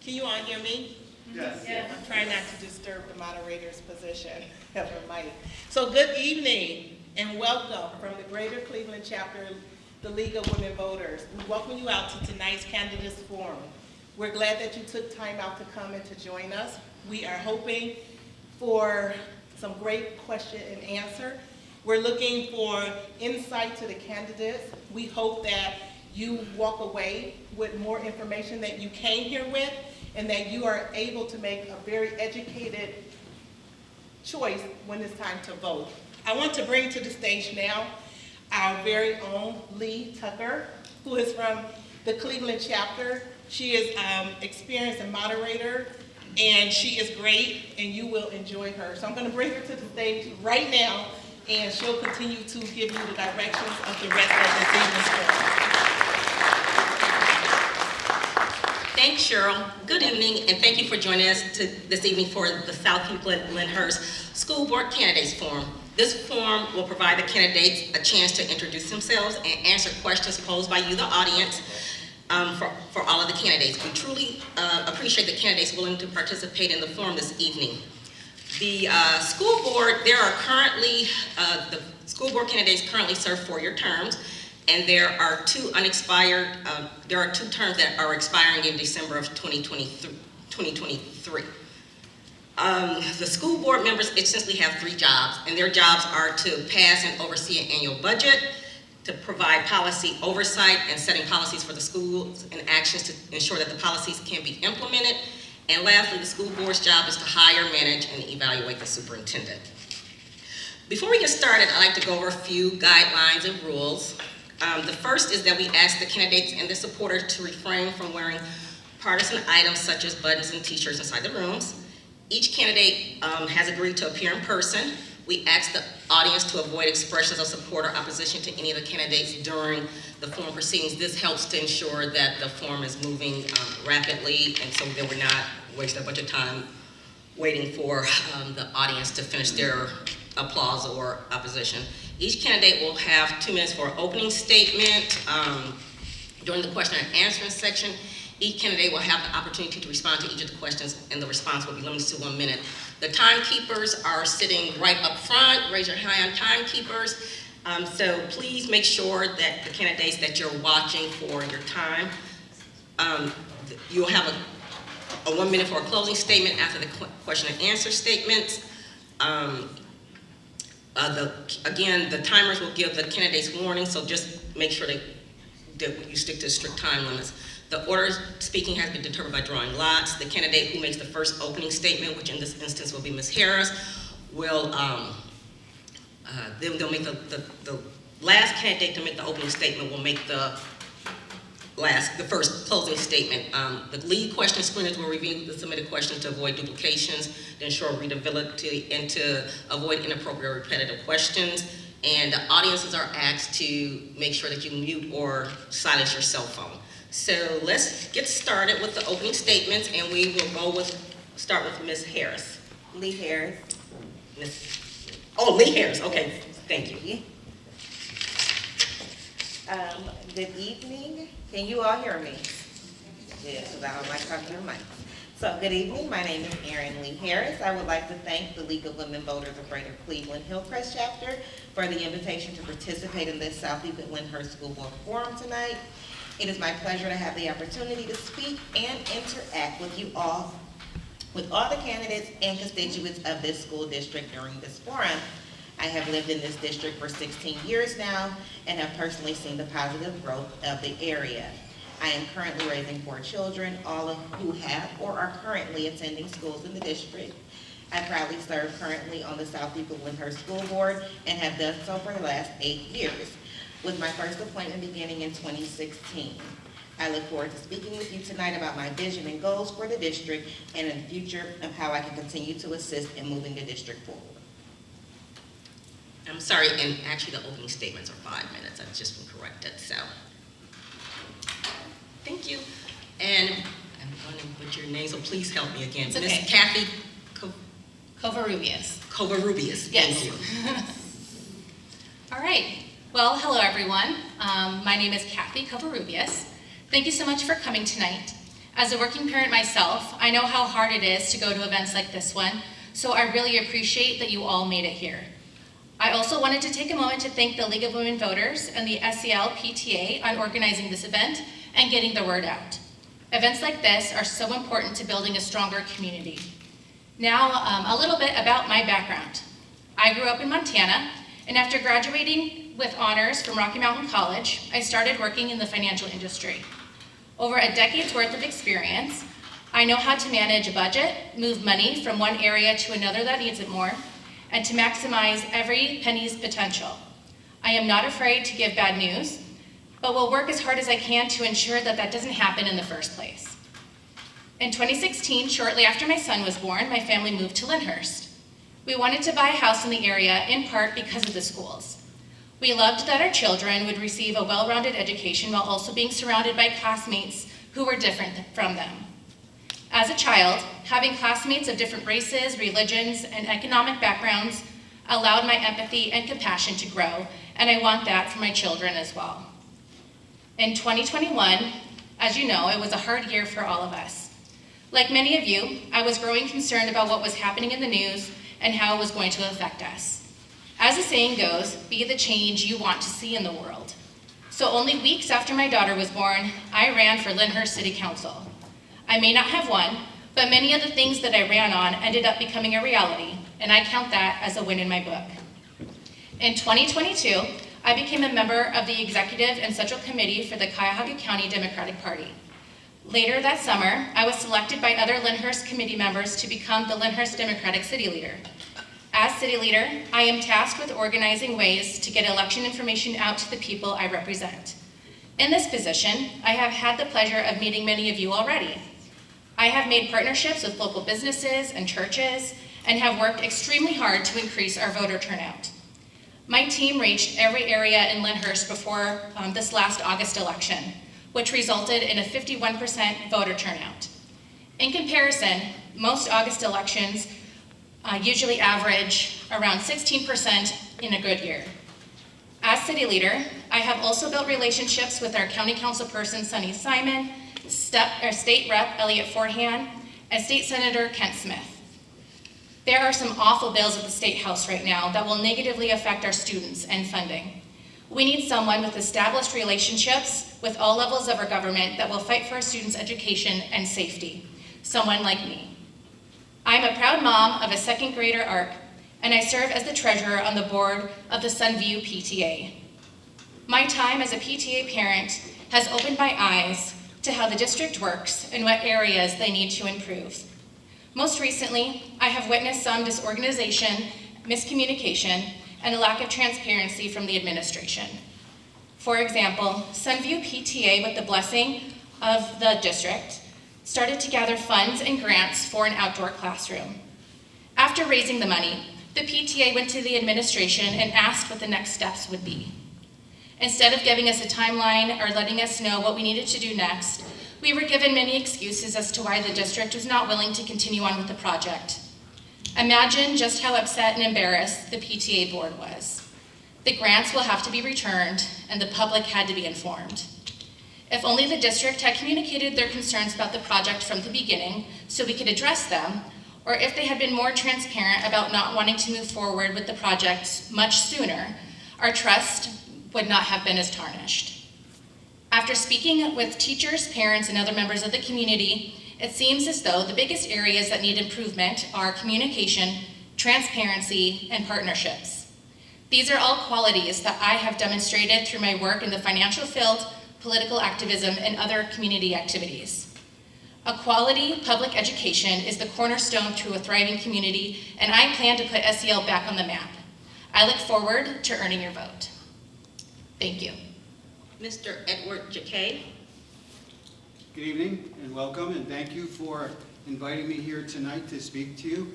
Can you all hear me? Yes. I'm trying not to disturb the moderator's position of her mic. So good evening and welcome from the Greater Cleveland Chapter, the League of Women Voters. We welcome you out to tonight's Candidates Forum. We're glad that you took time out to come and to join us. We are hoping for some great question and answer. We're looking for insight to the candidates. We hope that you walk away with more information that you came here with, and that you are able to make a very educated choice when it's time to vote. I want to bring to the stage now our very own Leigh Tucker, who is from the Cleveland chapter. She is experienced and moderator, and she is great, and you will enjoy her. So I'm going to bring her to the stage right now, and she'll continue to give you the directions of the rest of this evening's program. Thanks, Cheryl. Good evening, and thank you for joining us this evening for the South Euclid Lyndhurst School Board Candidates Forum. This forum will provide the candidates a chance to introduce themselves and answer questions posed by you, the audience, for all of the candidates. We truly appreciate the candidates willing to participate in the forum this evening. The school board, there are currently, the school board candidates currently serve 4-year terms. And there are two unexpired, there are 2 terms that are expiring in December of 2023. The school board members essentially have 3 jobs, and their jobs are to pass and oversee an annual budget, to provide policy oversight and setting policies for the schools and actions to ensure that the policies can be implemented. And lastly, the school board's job is to hire, manage, and evaluate the superintendent. Before we get started, I'd like to go over a few guidelines and rules. The first is that we ask the candidates and the supporters to refrain from wearing partisan items such as buttons and t-shirts inside the rooms. Each candidate has agreed to appear in person. We ask the audience to avoid expressions of support or opposition to any of the candidates during the forum proceedings. This helps to ensure that the forum is moving rapidly, and so that we're not wasting a bunch of time waiting for the audience to finish their applause or opposition. Each candidate will have 2 minutes for an opening statement. During the question and answering section, each candidate will have the opportunity to respond to each of the questions, and the response will be limited to 1 minute. The timekeepers are sitting right up front. Raise your hand, timekeepers. So please make sure that the candidates that you're watching for your time, you'll have a 1 minute for a closing statement after the question and answer statements. Again, the timers will give the candidates warning, so just make sure that you stick to strict time limits. The order of speaking has been determined by drawing lots. The candidate who makes the first opening statement, which in this instance will be Ms. Harris, will then they'll make the last candidate to make the opening statement will make the first closing statement. The lead question screeners will review the submitted questions to avoid duplications, to ensure readability, and to avoid inappropriate or repetitive questions. And the audiences are asked to make sure that you mute or silence your cell phone. So let's get started with the opening statements, and we will start with Ms. Harris. Leigh Harris. Leigh Harris, okay, thank you. Good evening. Can you all hear me? Yeah, because I don't like talking to the mic. So good evening. My name is Erin Lee-Harris. I would like to thank the League of Women Voters of Greater Cleveland Hillcrest chapter for the invitation to participate in this South Euclid Lyndhurst School Board Forum tonight. It is my pleasure to have the opportunity to speak and interact with you all, with all the candidates and constituents of this school district during this forum. I have lived in this district for 16 years now and have personally seen the positive growth of the area. I am currently raising 4 children, all of who have or are currently attending schools in the district. I proudly serve currently on the South Euclid Lyndhurst School Board and have done so for the last 8 years, with my first appointment beginning in 2016. I look forward to speaking with you tonight about my vision and goals for the district and in the future of how I can continue to assist in moving the district forward. I'm sorry, and actually the opening statements are 5 minutes. I've just been corrected, so. Thank you. And I'm going to butcher your name, so please help me again. It's okay. Ms. Cathy Covarrubias. Covarrubias, Yes. thank you. All right. Well, hello everyone. My name is Cathy Covarrubias. Thank you so much for coming tonight. As a working parent myself, I know how hard it is to go to events like this one, so I really appreciate that you all made it here. I also wanted to take a moment to thank the League of Women Voters and the SEL PTA on organizing this event and getting the word out. Events like this are so important to building a stronger community. Now, a little bit about my background. I grew up in Montana, and after graduating with honors from Rocky Mountain College, I started working in the financial industry. Over a decade's worth of experience, I know how to manage a budget, move money from one area to another that needs it more, and to maximize every penny's potential. I am not afraid to give bad news, but will work as hard as I can to ensure that that doesn't happen in the first place. In 2016, shortly after my son was born, my family moved to Lyndhurst. We wanted to buy a house in the area in part because of the schools. We loved that our children would receive a well-rounded education while also being surrounded by classmates who were different from them. As a child, having classmates of different races, religions, and economic backgrounds allowed my empathy and compassion to grow, and I want that for my children as well. In 2021, as you know, it was a hard year for all of us. Like many of you, I was growing concerned about what was happening in the news and how it was going to affect us. As the saying goes, be the change you want to see in the world. So only weeks after my daughter was born, I ran for Lyndhurst City Council. I may not have won, but many of the things that I ran on ended up becoming a reality, and I count that as a win in my book. In 2022, I became a member of the Executive and Central Committee for the Cuyahoga County Democratic Party. Later that summer, I was selected by other Lyndhurst committee members to become the Lyndhurst Democratic City Leader. As City Leader, I am tasked with organizing ways to get election information out to the people I represent. In this position, I have had the pleasure of meeting many of you already. I have made partnerships with local businesses and churches and have worked extremely hard to increase our voter turnout. My team reached every area in Lyndhurst before this last August election, which resulted in a 51% voter turnout. In comparison, most August elections usually average around 16% in a good year. As City Leader, I have also built relationships with our County Councilperson Sunny Simon, State Rep Elliot Forhan, and State Senator Kent Smith. There are some awful bills at the State House right now that will negatively affect our students and funding. We need someone with established relationships with all levels of our government that will fight for our students' education and safety, someone like me. I'm a proud mom of a second grader, ARC, and I serve as the treasurer on the board of the Sunview PTA. My time as a PTA parent has opened my eyes to how the district works and what areas they need to improve. Most recently, I have witnessed some disorganization, miscommunication, and a lack of transparency from the administration. For example, Sunview PTA, with the blessing of the district, started to gather funds and grants for an outdoor classroom. After raising the money, the PTA went to the administration and asked what the next steps would be. Instead of giving us a timeline or letting us know what we needed to do next, we were given many excuses as to why the district was not willing to continue on with the project. Imagine just how upset and embarrassed the PTA board was. The grants will have to be returned, and the public had to be informed. If only the district had communicated their concerns about the project from the beginning so we could address them, or if they had been more transparent about not wanting to move forward with the project much sooner, our trust would not have been as tarnished. After speaking with teachers, parents, and other members of the community, it seems as though the biggest areas that need improvement are communication, transparency, and partnerships. These are all qualities that I have demonstrated through my work in the financial field, political activism, and other community activities. A quality public education is the cornerstone to a thriving community, and I plan to put SEL back on the map. I look forward to earning your vote. Thank you. Mr. Edward Jacquet. Good evening and welcome, and thank you for inviting me here tonight to speak to you.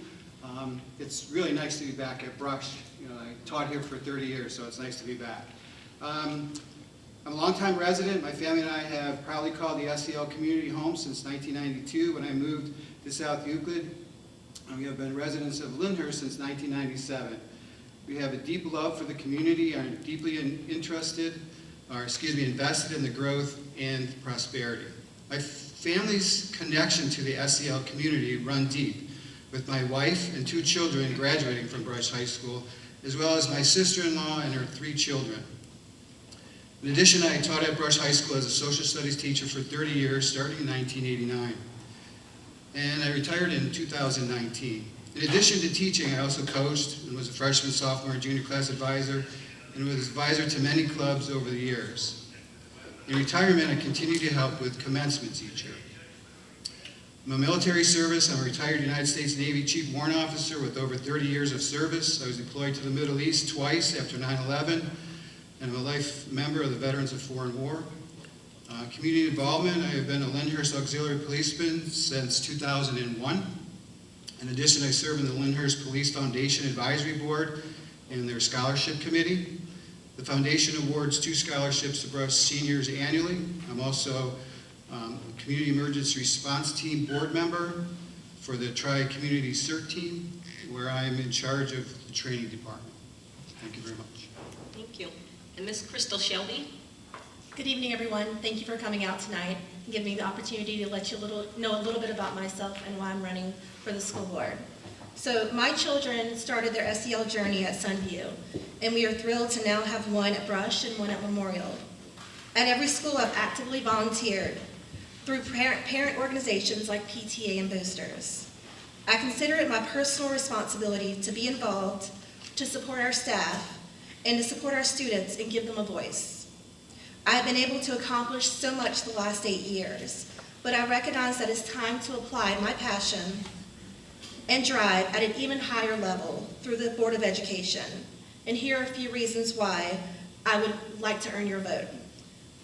It's really nice to be back at Brush. You know, I taught here for 30 years, so it's nice to be back. I'm a longtime resident. My family and I have proudly called the SEL community home since 1992 when I moved to South Euclid. We have been residents of Lyndhurst since 1997. We have a deep love for the community and are deeply invested in the growth and prosperity. My family's connection to the SEL community run deep, with my wife and 2 children graduating from Brush High School, as well as my sister-in-law and her 3 children. In addition, I taught at Brush High School as a social studies teacher for 30 years, starting in 1989. And I retired in 2019. In addition to teaching, I also coached and was a freshman, sophomore, and junior class advisor, and was advisor to many clubs over the years. In retirement, I continue to help with commencements each year. I'm a military service. I'm a retired United States Navy Chief Warrant Officer with over 30 years of service. I was deployed to the Middle East twice after 9/11, and I'm a life member of the Veterans of Foreign War. Community involvement, I have been a Lyndhurst auxiliary policeman since 2001. In addition, I serve in the Lyndhurst Police Foundation Advisory Board and their scholarship committee. The foundation awards 2 scholarships to Brush seniors annually. I'm also a Community Emergency Response Team board member for the Tri-Community CERT team, where I am in charge of the training department. Thank you very much. Thank you. And Ms. Crystal Shelby? Good evening, everyone. Thank you for coming out tonight and giving me the opportunity to let you know a little bit about myself and why I'm running for the school board. So my children started their SEL journey at Sunview, and we are thrilled to now have one at Brush and one at Memorial. At every school, I've actively volunteered through parent organizations like PTA and Boosters. I consider it my personal responsibility to be involved, to support our staff, and to support our students and give them a voice. I have been able to accomplish so much the last 8 years, but I recognize that it's time to apply my passion and drive at an even higher level through the Board of Education. And here are a few reasons why I would like to earn your vote.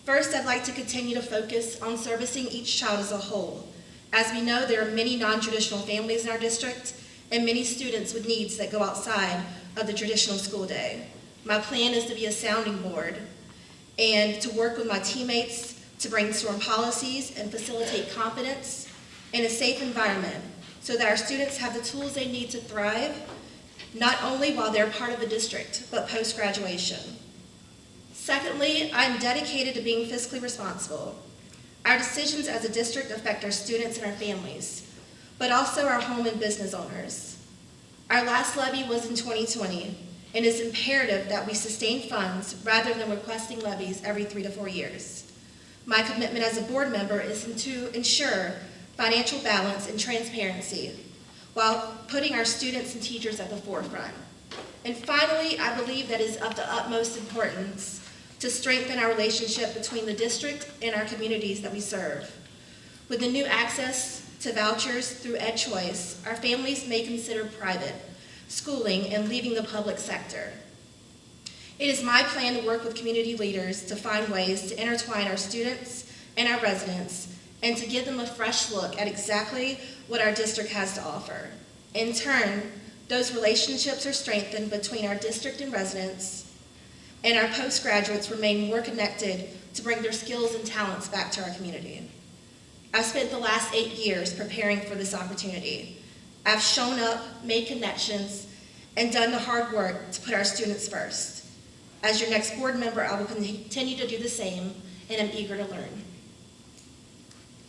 First, I'd like to continue to focus on servicing each child as a whole. As we know, there are many non-traditional families in our district and many students with needs that go outside of the traditional school day. My plan is to be a sounding board and to work with my teammates to brainstorm policies and facilitate confidence in a safe environment so that our students have the tools they need to thrive, not only while they're part of the district, but post-graduation. Secondly, I'm dedicated to being fiscally responsible. Our decisions as a district affect our students and our families, but also our home and business owners. Our last levy was in 2020, and it's imperative that we sustain funds rather than requesting levies every 3 to 4 years. My commitment as a board member is to ensure financial balance and transparency while putting our students and teachers at the forefront. And finally, I believe that it is of the utmost importance to strengthen our relationship between the district and our communities that we serve. With the new access to vouchers through EdChoice, our families may consider private schooling and leaving the public sector. It is my plan to work with community leaders to find ways to intertwine our students and our residents and to give them a fresh look at exactly what our district has to offer. In turn, those relationships are strengthened between our district and residents, and our postgraduates remain more connected to bring their skills and talents back to our community. I've spent the last 8 years preparing for this opportunity. I've shown up, made connections, and done the hard work to put our students first. As your next board member, I will continue to do the same, and I'm eager to learn.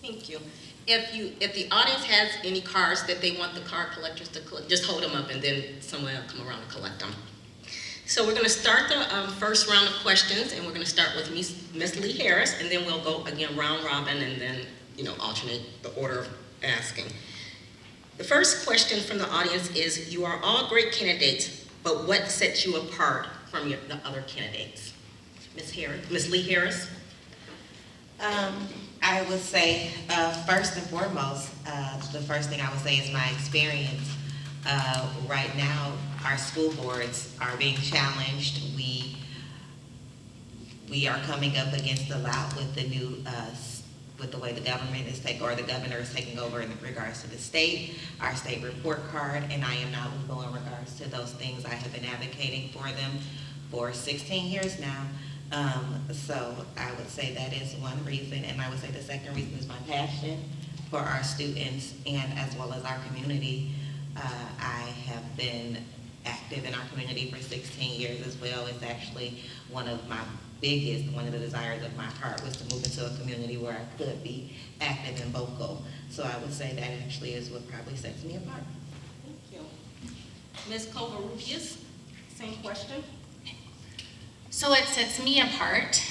Thank you. If the audience has any cards that they want the card collectors to collect, just hold them up and then someone will come around and collect them. So we're going to start the first round of questions, and we're going to start with Ms. Lee-Harris, and then we'll go again round robin and then alternate the order of asking. The first question from the audience is, you are all great candidates, but what sets you apart from the other candidates? Ms. Lee-Harris? I would say, first and foremost, the first thing I would say is my experience. Right now, our school boards are being challenged. We are coming up against a lot with the new, with the way the government is taking, or the governor is taking over in regards to the state, our state report card, and I am not legal in regards to those things. I have been advocating for them for 16 years now. So I would say that is one reason, and I would say the second reason is my passion for our students and as well as our community. I have been active in our community for 16 years as well. It's actually one of the desires of my heart was to move into a community where I could be active and vocal. So I would say that actually is what probably sets me apart. Thank you. Ms. Covarrubias? Same question? So what sets me apart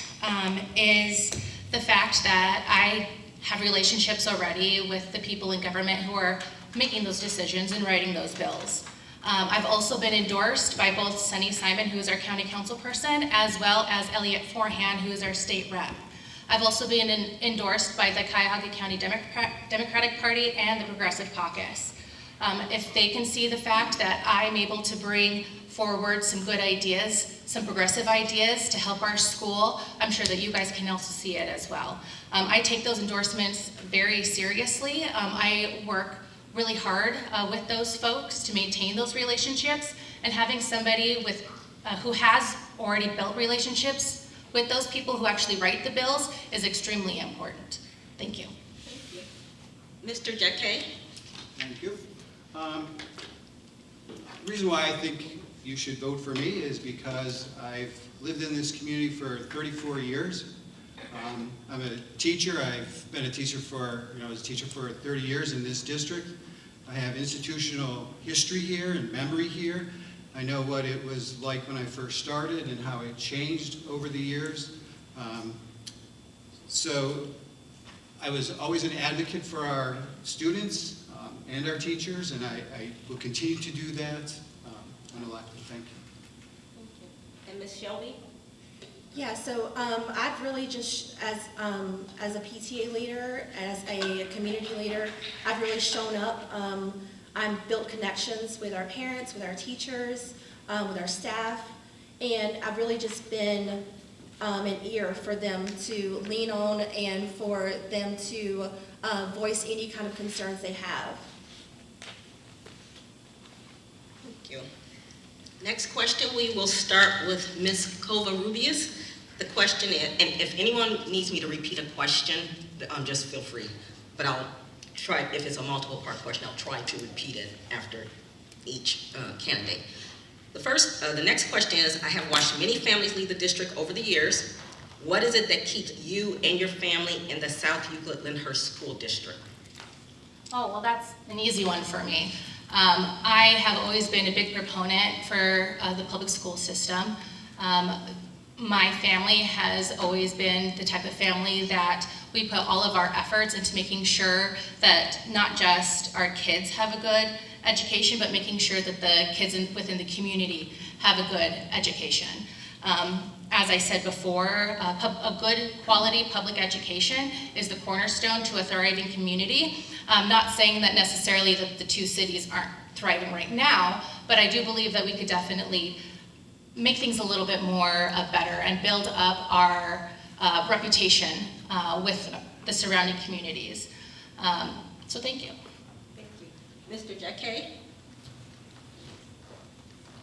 is the fact that I have relationships already with the people in government who are making those decisions and writing those bills. I've also been endorsed by both Sunny Simon, who is our county council person, as well as Elliot Forehand, who is our state rep. I've also been endorsed by the Cuyahoga County Democratic Party and the Progressive Caucus. If they can see the fact that I'm able to bring forward some good ideas, some progressive ideas to help our school, I'm sure that you guys can also see it as well. I take those endorsements very seriously. I work really hard with those folks to maintain those relationships, and having somebody who has already built relationships with those people who actually write the bills is extremely important. Thank you. Thank you. Mr. Jacquet? Thank you. The reason why I think you should vote for me is because I've lived in this community for 34 years. I'm a teacher. I've been a teacher I was a teacher for 30 years in this district. I have institutional history here and memory here. I know what it was like when I first started and how it changed over the years. So I was always an advocate for our students and our teachers, and I will continue to do that when elected. Thank you. Thank you. And Ms. Shelby? Yeah, so I've really just, as a PTA leader, as a community leader, I've really shown up. I've built connections with our parents, with our teachers, with our staff, and I've really just been an ear for them to lean on and for them to voice any kind of concerns they have. Thank you. Next question, we will start with Ms. Covarrubias. The question is, and if anyone needs me to repeat a question, just feel free. But I'll try, if it's a multiple part question, I'll try to repeat it after each candidate. The next question is, I have watched many families leave the district over the years. What is it that keeps you and your family in the South Euclid Lyndhurst School District? Oh, well, that's an easy one for me. I have always been a big proponent for the public school system. My family has always been the type of family that we put all of our efforts into making sure that not just our kids have a good education, but making sure that the kids within the community have a good education. As I said before, a good quality public education is the cornerstone to a thriving community. I'm not saying that necessarily that the two cities aren't thriving right now, but I do believe that we could definitely make things a little bit more better and build up our reputation with the surrounding communities. So thank you. Thank you. Mr. Jacquet?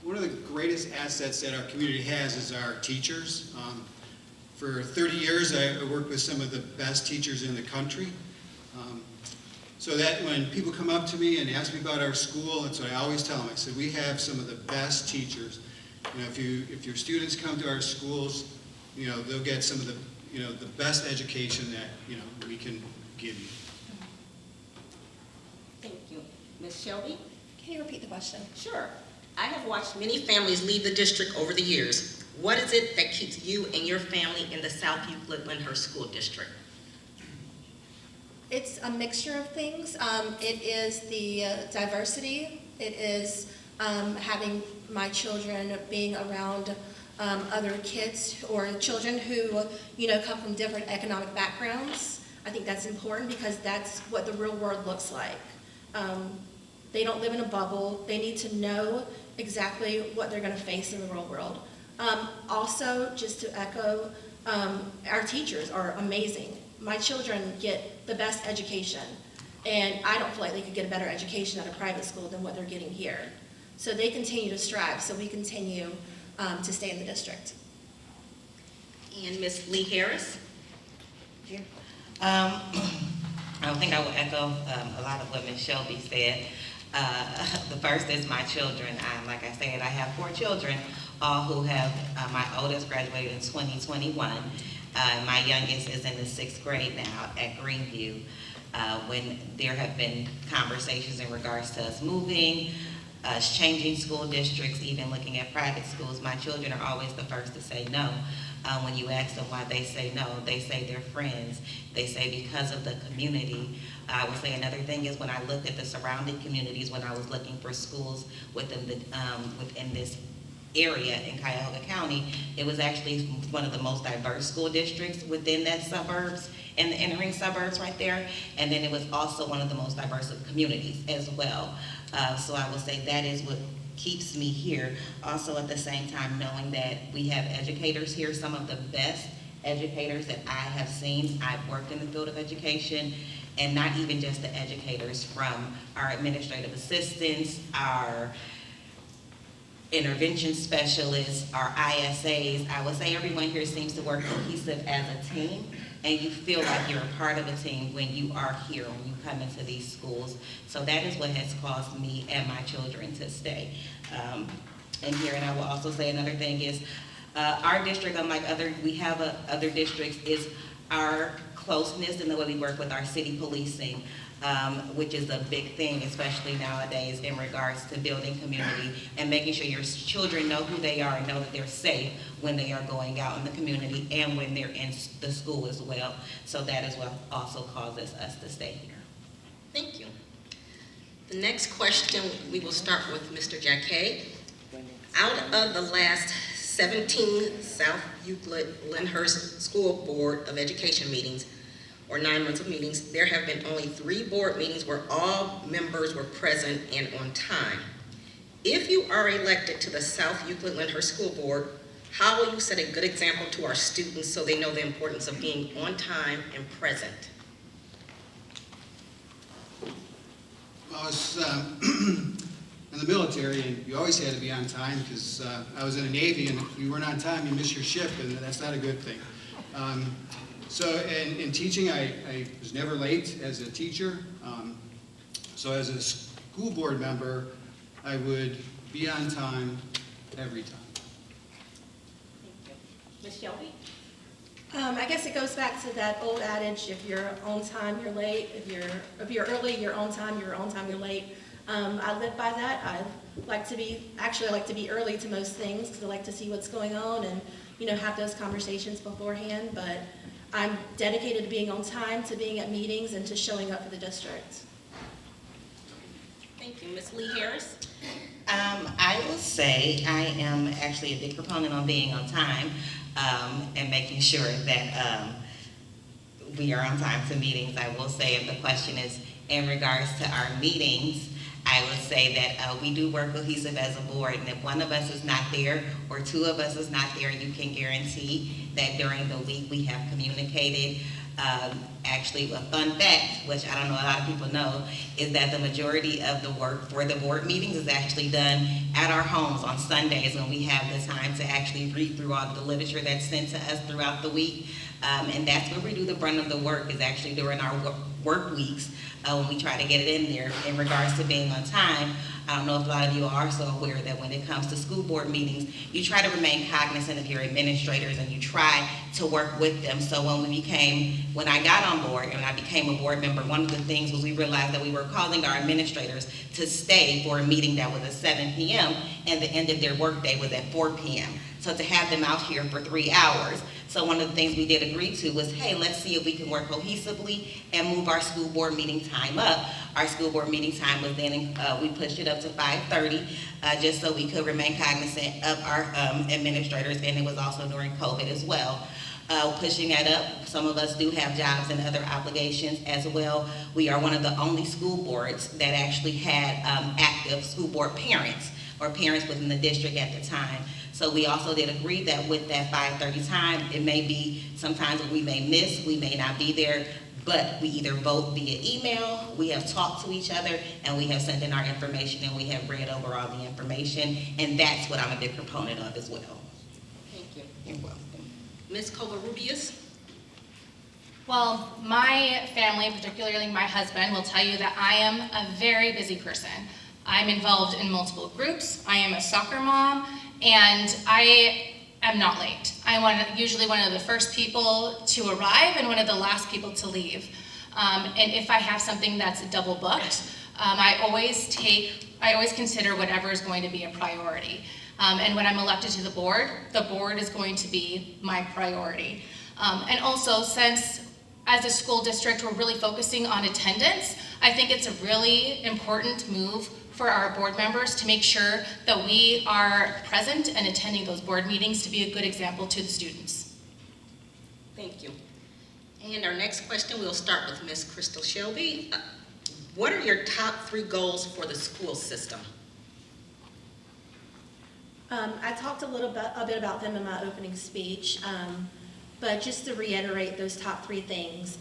One of the greatest assets that our community has is our teachers. For 30 years, I worked with some of the best teachers in the country. So that when people come up to me and ask me about our school, that's what I always tell them. I said, we have some of the best teachers. You know, if your students come to our schools, you know, they'll get some of the, you know, the best education that, you know, we can give you. Thank you. Ms. Shelby? Can you repeat the question? Sure. I have watched many families leave the district over the years. What is it that keeps you and your family in the South Euclid Lyndhurst School District? It's a mixture of things. It is the diversity. It is having my children being around other kids or children who, you know, come from different economic backgrounds. I think that's important because that's what the real world looks like. They don't live in a bubble. They need to know exactly what they're going to face in the real world. Also, just to echo, our teachers are amazing. My children get the best education, and I don't feel like they could get a better education at a private school than what they're getting here. So they continue to strive, so we continue to stay in the district. And Ms. Lee-Harris? Here. I don't think I will echo a lot of what Ms. Shelby said. The first is my children. Like I said, I have 4 children, all who have, my oldest graduated in 2021. My youngest is in the 6th grade now at Greenview. When there have been conversations in regards to us moving, us changing school districts, even looking at private schools, my children are always the first to say no. When you ask them why they say no, they say they're friends. They say because of the community. I would say another thing is when I looked at the surrounding communities, when I was looking for schools within this area in Cuyahoga County, it was actually one of the most diverse school districts within that suburbs and the entering suburbs right there. And then it was also one of the most diverse of communities as well. So I will say that is what keeps me here. Also at the same time, knowing that we have educators here, some of the best educators that I have seen. I've worked in the field of education, and not even just the educators, from our administrative assistants, our intervention specialists, our ISAs. I would say everyone here seems to work cohesive as a team, and you feel like you're a part of a team when you are here, when you come into these schools. So that is what has caused me and my children to stay in here. And I will also say another thing is our district, unlike other districts, is our closeness and the way we work with our city policing, which is a big thing, especially nowadays, in regards to building community and making sure your children know who they are and know that they're safe when they are going out in the community and when they're in the school as well. So that is what also causes us to stay here. Thank you. The next question, we will start with Mr. Jacquet. Out of the last 17 South Euclid Lyndhurst School Board of Education meetings, or 9 months of meetings, there have been only 3 board meetings where all members were present and on time. If you are elected to the South Euclid Lyndhurst School Board, how will you set a good example to our students so they know the importance of being on time and present? I was in the military, and you always had to be on time because I was in the Navy, and if you weren't on time, you miss your ship, and that's not a good thing. So in teaching, I was never late as a teacher. So as a school board member, I would be on time every time. Ms. Shelby? I guess it goes back to that old adage, if you're on time, you're late. If you're early, you're on time, you're late. I live by that. I like to be early to most things because I like to see what's going on and, have those conversations beforehand. But I'm dedicated to being on time, to being at meetings, and to showing up for the district. Thank you. Ms. Lee-Harris? I will say I am actually a big proponent on being on time and making sure that we are on time to meetings. I will say if the question is in regards to our meetings, I would say that we do work cohesive as a board, and if one of us is not there or 2 of us is not there, you can guarantee that during the week we have communicated. Actually, a fun fact, which I don't know a lot of people know, is that the majority of the work for the board meetings is actually done at our homes on Sundays when we have the time to actually read through all the literature that's sent to us throughout the week. And that's where we do the brunt of the work, is actually during our work weeks when we try to get it in there. In regards to being on time, I don't know if a lot of you are so aware that when it comes to school board meetings, you try to remain cognizant of your administrators and you try to work with them. So when I got on board and I became a board member, one of the things was we realized that we were calling our administrators to stay for a meeting that was at 7 p.m. and the end of their workday was at 4 p.m. So to have them out here for 3 hours. So one of the things we did agree to was, hey, let's see if we can work cohesively and move our school board meeting time up. Our school board meeting time was then, we pushed it up to 5:30, just so we could remain cognizant of our administrators, and it was also during COVID as well. Pushing that up, some of us do have jobs and other obligations as well. We are one of the only school boards that actually had active school board parents or parents within the district at the time. So we also did agree that with that 5:30 time, it may be sometimes we may miss, we may not be there, but we either vote via email, we have talked to each other, and we have sent in our information, and we have read over all the information, and that's what I'm a big proponent of as well. Thank you. You're welcome. Ms. Covarrubias? Well, my family, particularly my husband, will tell you that I am a very busy person. I'm involved in multiple groups. I am a soccer mom, and I am not late. I'm usually one of the first people to arrive and one of the last people to leave. And if I have something that's double booked, I always consider whatever is going to be a priority. And when I'm elected to the board is going to be my priority. And also, since as a school district we're really focusing on attendance, I think it's a really important move for our board members to make sure that we are present and attending those board meetings to be a good example to the students. Thank you. And our next question, we'll start with Ms. Crystal Shelby. What are your top 3 goals for the school system? I talked a bit about them in my opening speech, but just to reiterate those top 3 things.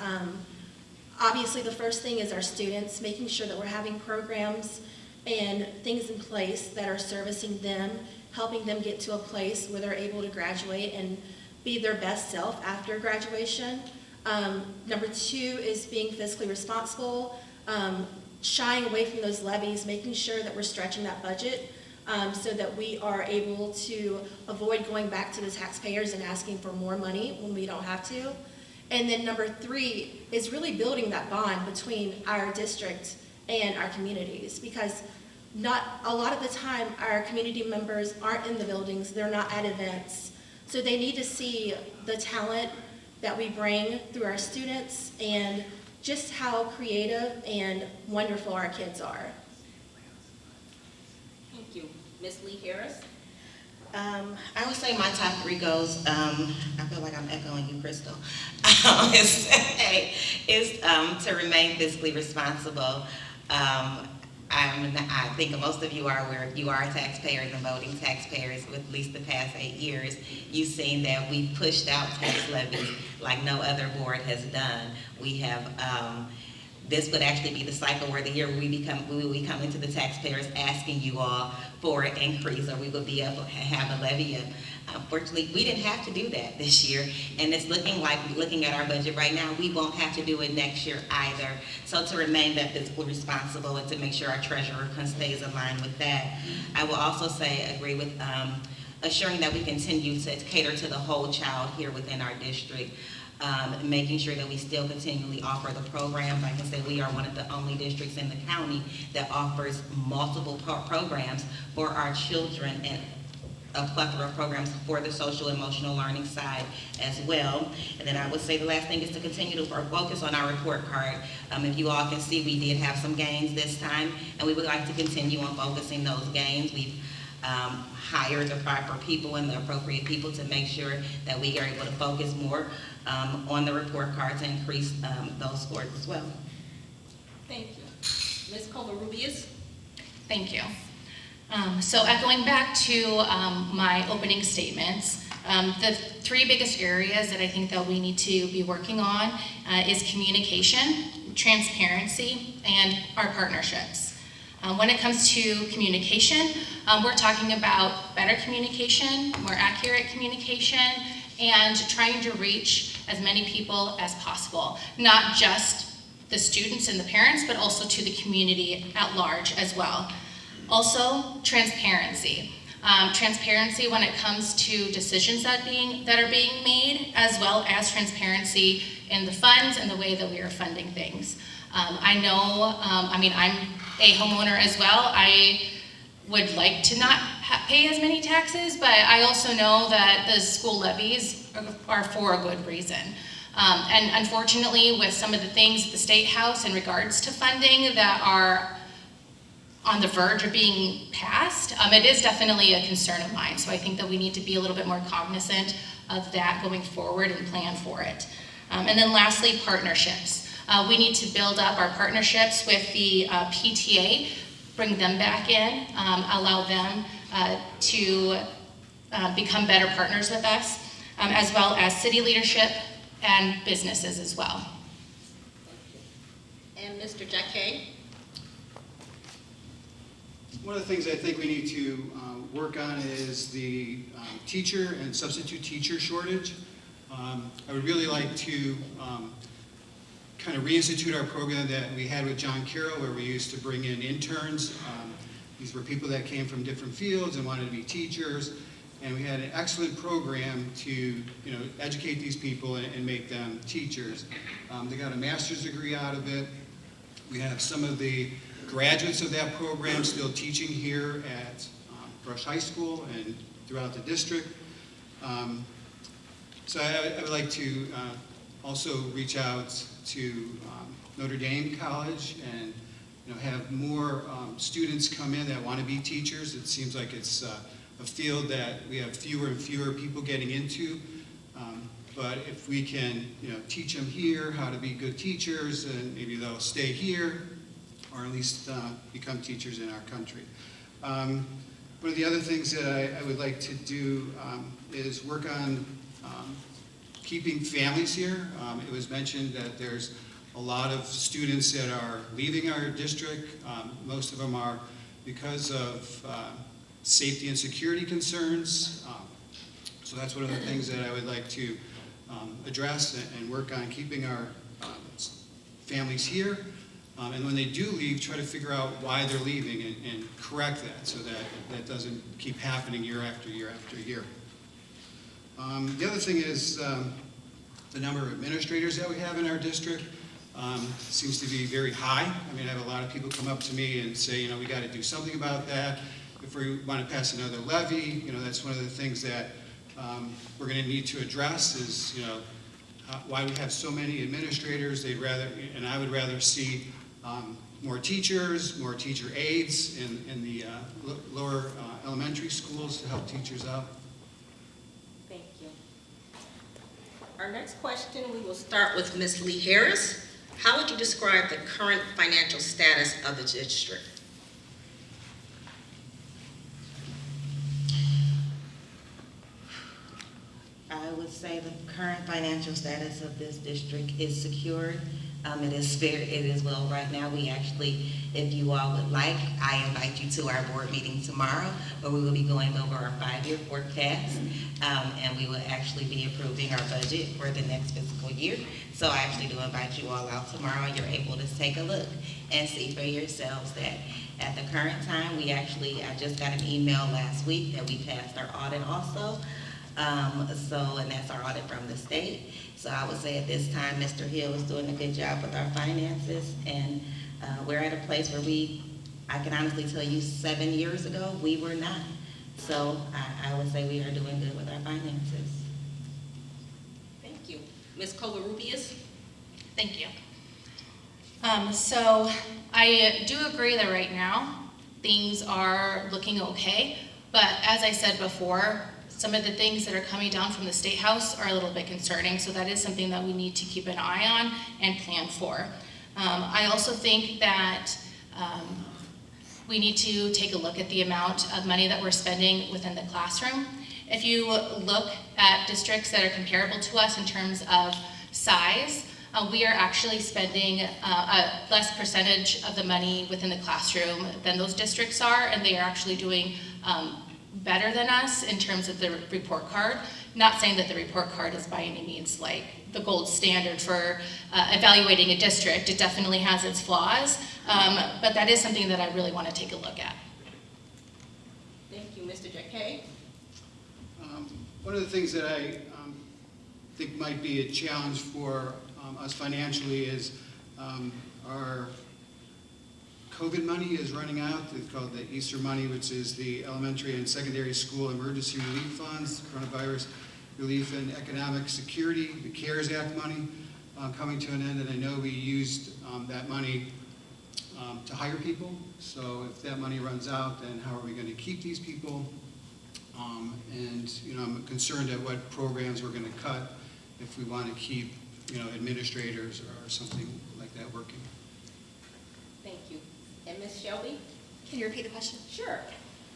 Obviously, the first thing is our students, making sure that we're having programs and things in place that are servicing them, helping them get to a place where they're able to graduate and be their best self after graduation. Number 2 is being fiscally responsible, shying away from those levies, making sure that we're stretching that budget so that we are able to avoid going back to the taxpayers and asking for more money when we don't have to. And then number 3 is really building that bond between our district and our communities, because not a lot of the time our community members aren't in the buildings, they're not at events. So they need to see the talent that we bring through our students and just how creative and wonderful our kids are. Thank you. Ms. Lee-Harris? I would say my top 3 goals, I feel like I'm echoing you, Crystal, is to remain fiscally responsible. I think most of you are aware, you are taxpayers and voting taxpayers with at least the past 8 years. You've seen that we've pushed out tax levies like no other board has done. We have, this would actually be the cycle where the year we will be coming to the taxpayers asking you all for an increase, or we would be able to have a levy. Unfortunately, we didn't have to do that this year, and it's looking like, looking at our budget right now, we won't have to do it next year either. So to remain that fiscally responsible and to make sure our treasurer stays aligned with that. I will also say, agree with assuring that we continue to cater to the whole child here within our district. Making sure that we still continually offer the programs. Like I said, we are one of the only districts in the county that offers multiple programs for our children and a plethora of programs for the social emotional learning side as well. And then I would say the last thing is to continue to focus on our report card. If you all can see, we did have some gains this time, and we would like to continue on focusing those gains. We've hire the proper people and the appropriate people to make sure that we are able to focus more on the report card to increase those scores as well. Thank you. Ms. Covarrubias? Thank you. So echoing back to my opening statements, the 3 biggest areas that I think that we need to be working on is communication, transparency, and our partnerships. When it comes to communication, we're talking about better communication, more accurate communication, and trying to reach as many people as possible, not just the students and the parents, but also to the community at large as well. Also, transparency. Transparency when it comes to decisions that are being made, as well as transparency in the funds and the way that we are funding things. I know, I'm a homeowner as well. I would like to not pay as many taxes, but I also know that the school levies are for a good reason. And unfortunately, with some of the things at the State House in regards to funding that are on the verge of being passed, it is definitely a concern of mine. So I think that we need to be a little bit more cognizant of that going forward and plan for it. And then lastly, partnerships. We need to build up our partnerships with the PTA, bring them back in, allow them to become better partners with us, as well as city leadership and businesses as well. And Mr. Jacquet? One of the things I think we need to work on is the teacher and substitute teacher shortage. I would really like to kind of reinstitute our program that we had with John Carroll, where we used to bring in interns. These were people that came from different fields and wanted to be teachers, and we had an excellent program to educate these people and make them teachers. They got a master's degree out of it. We have some of the graduates of that program still teaching here at Brush High School and throughout the district. So I would like to also reach out to Notre Dame College and have more students come in that want to be teachers. It seems like it's a field that we have fewer and fewer people getting into. But if we can teach them here how to be good teachers, and maybe they'll stay here or at least become teachers in our country. One of the other things that I would like to do is work on keeping families here. It was mentioned that there's a lot of students that are leaving our district. Most of them are because of safety and security concerns. So that's one of the things that I would like to address and work on, keeping our families here. And when they do leave, try to figure out why they're leaving and correct that so that that doesn't keep happening year after year after year. The other thing is the number of administrators that we have in our district seems to be very high. I mean, I have a lot of people come up to me and say, we got to do something about that. If we want to pass another levy, that's one of the things that we're going to need to address is, why we have so many administrators. I would rather see more teachers, more teacher aides in the lower elementary schools to help teachers out. Thank you. Our next question, we will start with Ms. Lee-Harris. How would you describe the current financial status of the district? I would say the current financial status of this district is secured. It is well right now. We actually, if you all would like, I invite you to our board meeting tomorrow, where we will be going over our 5-year forecast, and we will actually be approving our budget for the next fiscal year. So I actually do invite you all out tomorrow. You're able to take a look and see for yourselves that at the current time, I just got an email last week that we passed our audit also. And that's our audit from the state. So I would say at this time, Mr. Hill is doing a good job with our finances, and we're at a place where I can honestly tell you 7 years ago, we were not. So I would say we are doing good with our finances. Thank you. Ms. Covarrubias? Thank you. So I do agree that right now things are looking okay, but as I said before, some of the things that are coming down from the State House are a little bit concerning, so that is something that we need to keep an eye on and plan for. I also think that we need to take a look at the amount of money that we're spending within the classroom. If you look at districts that are comparable to us in terms of size, we are actually spending a less percentage of the money within the classroom than those districts are, and they are actually doing better than us in terms of the report card. Not saying that the report card is by any means like the gold standard for evaluating a district. It definitely has its flaws, but that is something that I really want to take a look at. Thank you. Mr. Jacquet? One of the things that I think might be a challenge for us financially is our COVID money is running out. It's called the Easter money, which is the elementary and secondary school emergency relief funds, coronavirus relief and economic security, the CARES Act money coming to an end. And I know we used that money to hire people. So if that money runs out, then how are we going to keep these people? I'm concerned at what programs we're going to cut if we want to keep, administrators or something like that working. Thank you. And Ms. Shelby? Can you repeat the question? Sure.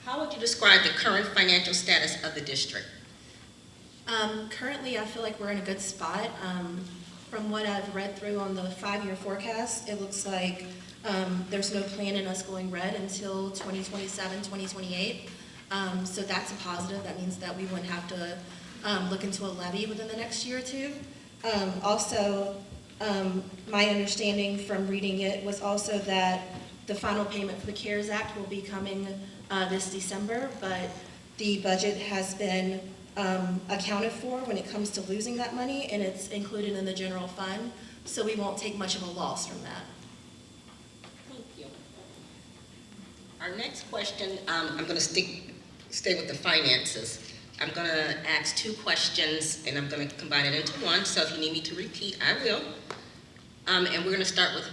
How would you describe the current financial status of the district? Currently, I feel like we're in a good spot. From what I've read through on the 5-year forecast, it looks like there's no plan in us going red until 2027, 2028. So that's a positive. That means that we wouldn't have to look into a levy within the next year or two. Also, my understanding from reading it was also that The final payment for the CARES Act will be coming this December, but the budget has been accounted for when it comes to losing that money, and it's included in the general fund, so we won't take much of a loss from that. Thank you. Our next question, I'm going to stay with the finances. I'm going to ask two questions, and I'm going to combine it into one, so if you need me to repeat, I will. And we're going to start with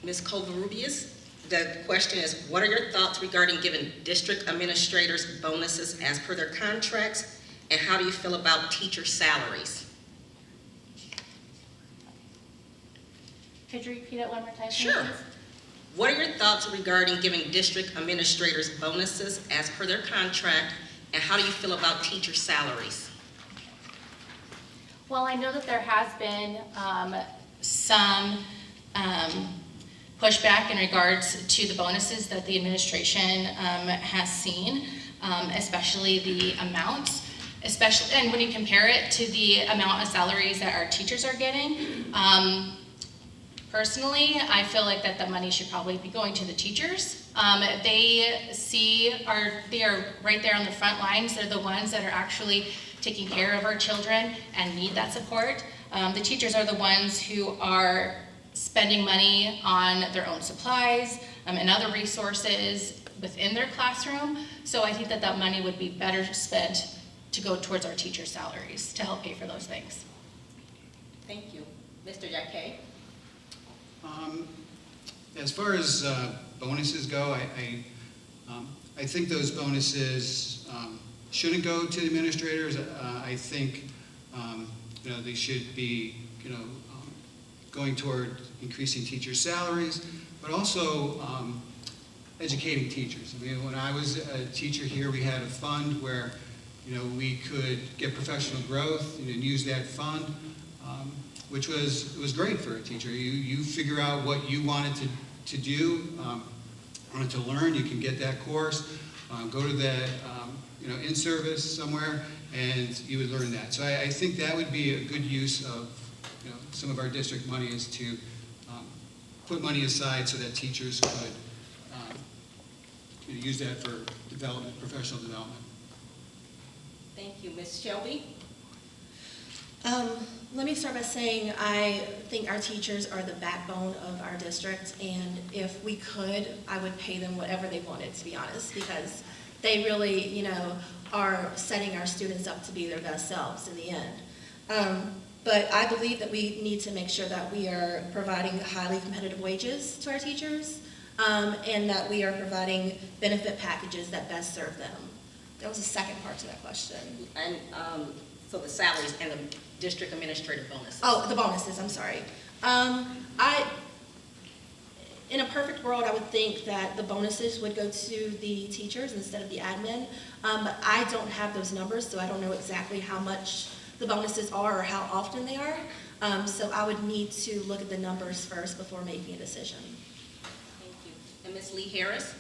Ms. Covarrubias. The question is, what are your thoughts regarding giving district administrators bonuses as per their contracts, and how do you feel about teacher salaries? Could you repeat it one more time? Sure. please? What are your thoughts regarding giving district administrators bonuses as per their contract, and how do you feel about teacher salaries? Well, I know that there has been some pushback in regards to the bonuses that the administration has seen, especially the amounts, and when you compare it to the amount of salaries that our teachers are getting. Personally, I feel like that the money should probably be going to the teachers. They are right there on the front lines. They're the ones that are actually taking care of our children and need that support. The teachers are the ones who are spending money on their own supplies and other resources within their classroom. So I think that that money would be better spent to go towards our teachers' salaries to help pay for those things. Thank you. Mr. Jacquet? As far as bonuses go, I think those bonuses shouldn't go to the administrators. I think they should be going toward increasing teacher salaries, but also educating teachers. I mean, when I was a teacher here, we had a fund where we could get professional growth and use that fund. Which was great for a teacher. You figure out what you wanted to do, wanted to learn, you can get that course, go to that in-service somewhere, and you would learn that. So I think that would be a good use of some of our district money, is to put money aside so that teachers could use that for development, professional development. Thank you. Ms. Shelby? Let me start by saying I think our teachers are the backbone of our district, and if we could, I would pay them whatever they wanted, to be honest, because they really, are setting our students up to be their best selves in the end. But I believe that we need to make sure that we are providing highly competitive wages to our teachers, and that we are providing benefit packages that best serve them. There was a second part to that question. And so the salaries and the district administrative bonuses. Oh, the bonuses, I'm sorry. In a perfect world, I would think that the bonuses would go to the teachers instead of the admin, but I don't have those numbers, so I don't know exactly how much the bonuses are or how often they are. So I would need to look at the numbers first before making a decision. Thank you. And Ms. Lee-Harris?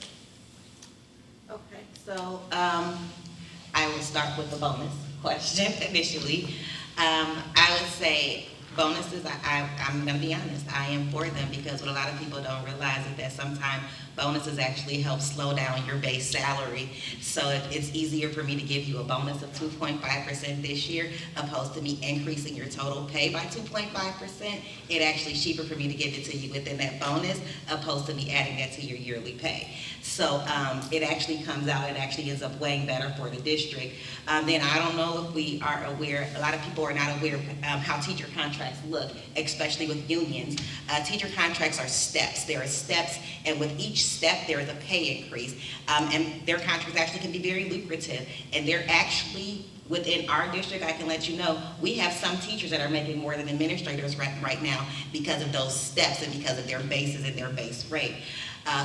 Okay, so I will start with the bonus question initially. I would say bonuses, I'm going to be honest, I am for them, because what a lot of people don't realize is that sometimes bonuses actually help slow down your base salary. So it's easier for me to give you a bonus of 2.5% this year opposed to me increasing your total pay by 2.5%. It actually is cheaper for me to give it to you within that bonus opposed to me adding that to your yearly pay. So it actually comes out, it actually ends up weighing better for the district. Then I don't know if we are aware, a lot of people are not aware of how teacher contracts look, especially with unions. Teacher contracts are steps. There are steps, and with each step there is a pay increase. And their contracts actually can be very lucrative, and they're actually, within our district, I can let you know, we have some teachers that are making more than administrators right now because of those steps and because of their bases and their base rate.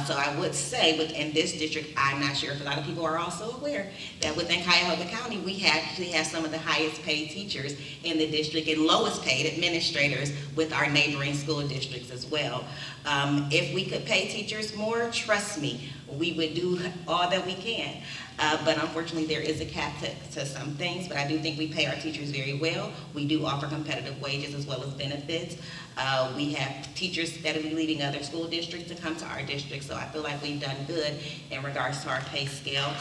So I would say within this district, I'm not sure if a lot of people are also aware that within Cuyahoga County, we actually have some of the highest paid teachers in the district and lowest paid administrators with our neighboring school districts as well. If we could pay teachers more, trust me, we would do all that we can. But unfortunately, there is a cap to some things, but I do think we pay our teachers very well. We do offer competitive wages as well as benefits. We have teachers that will be leaving other school districts to come to our district, so I feel like we've done good in regards to our pay scale.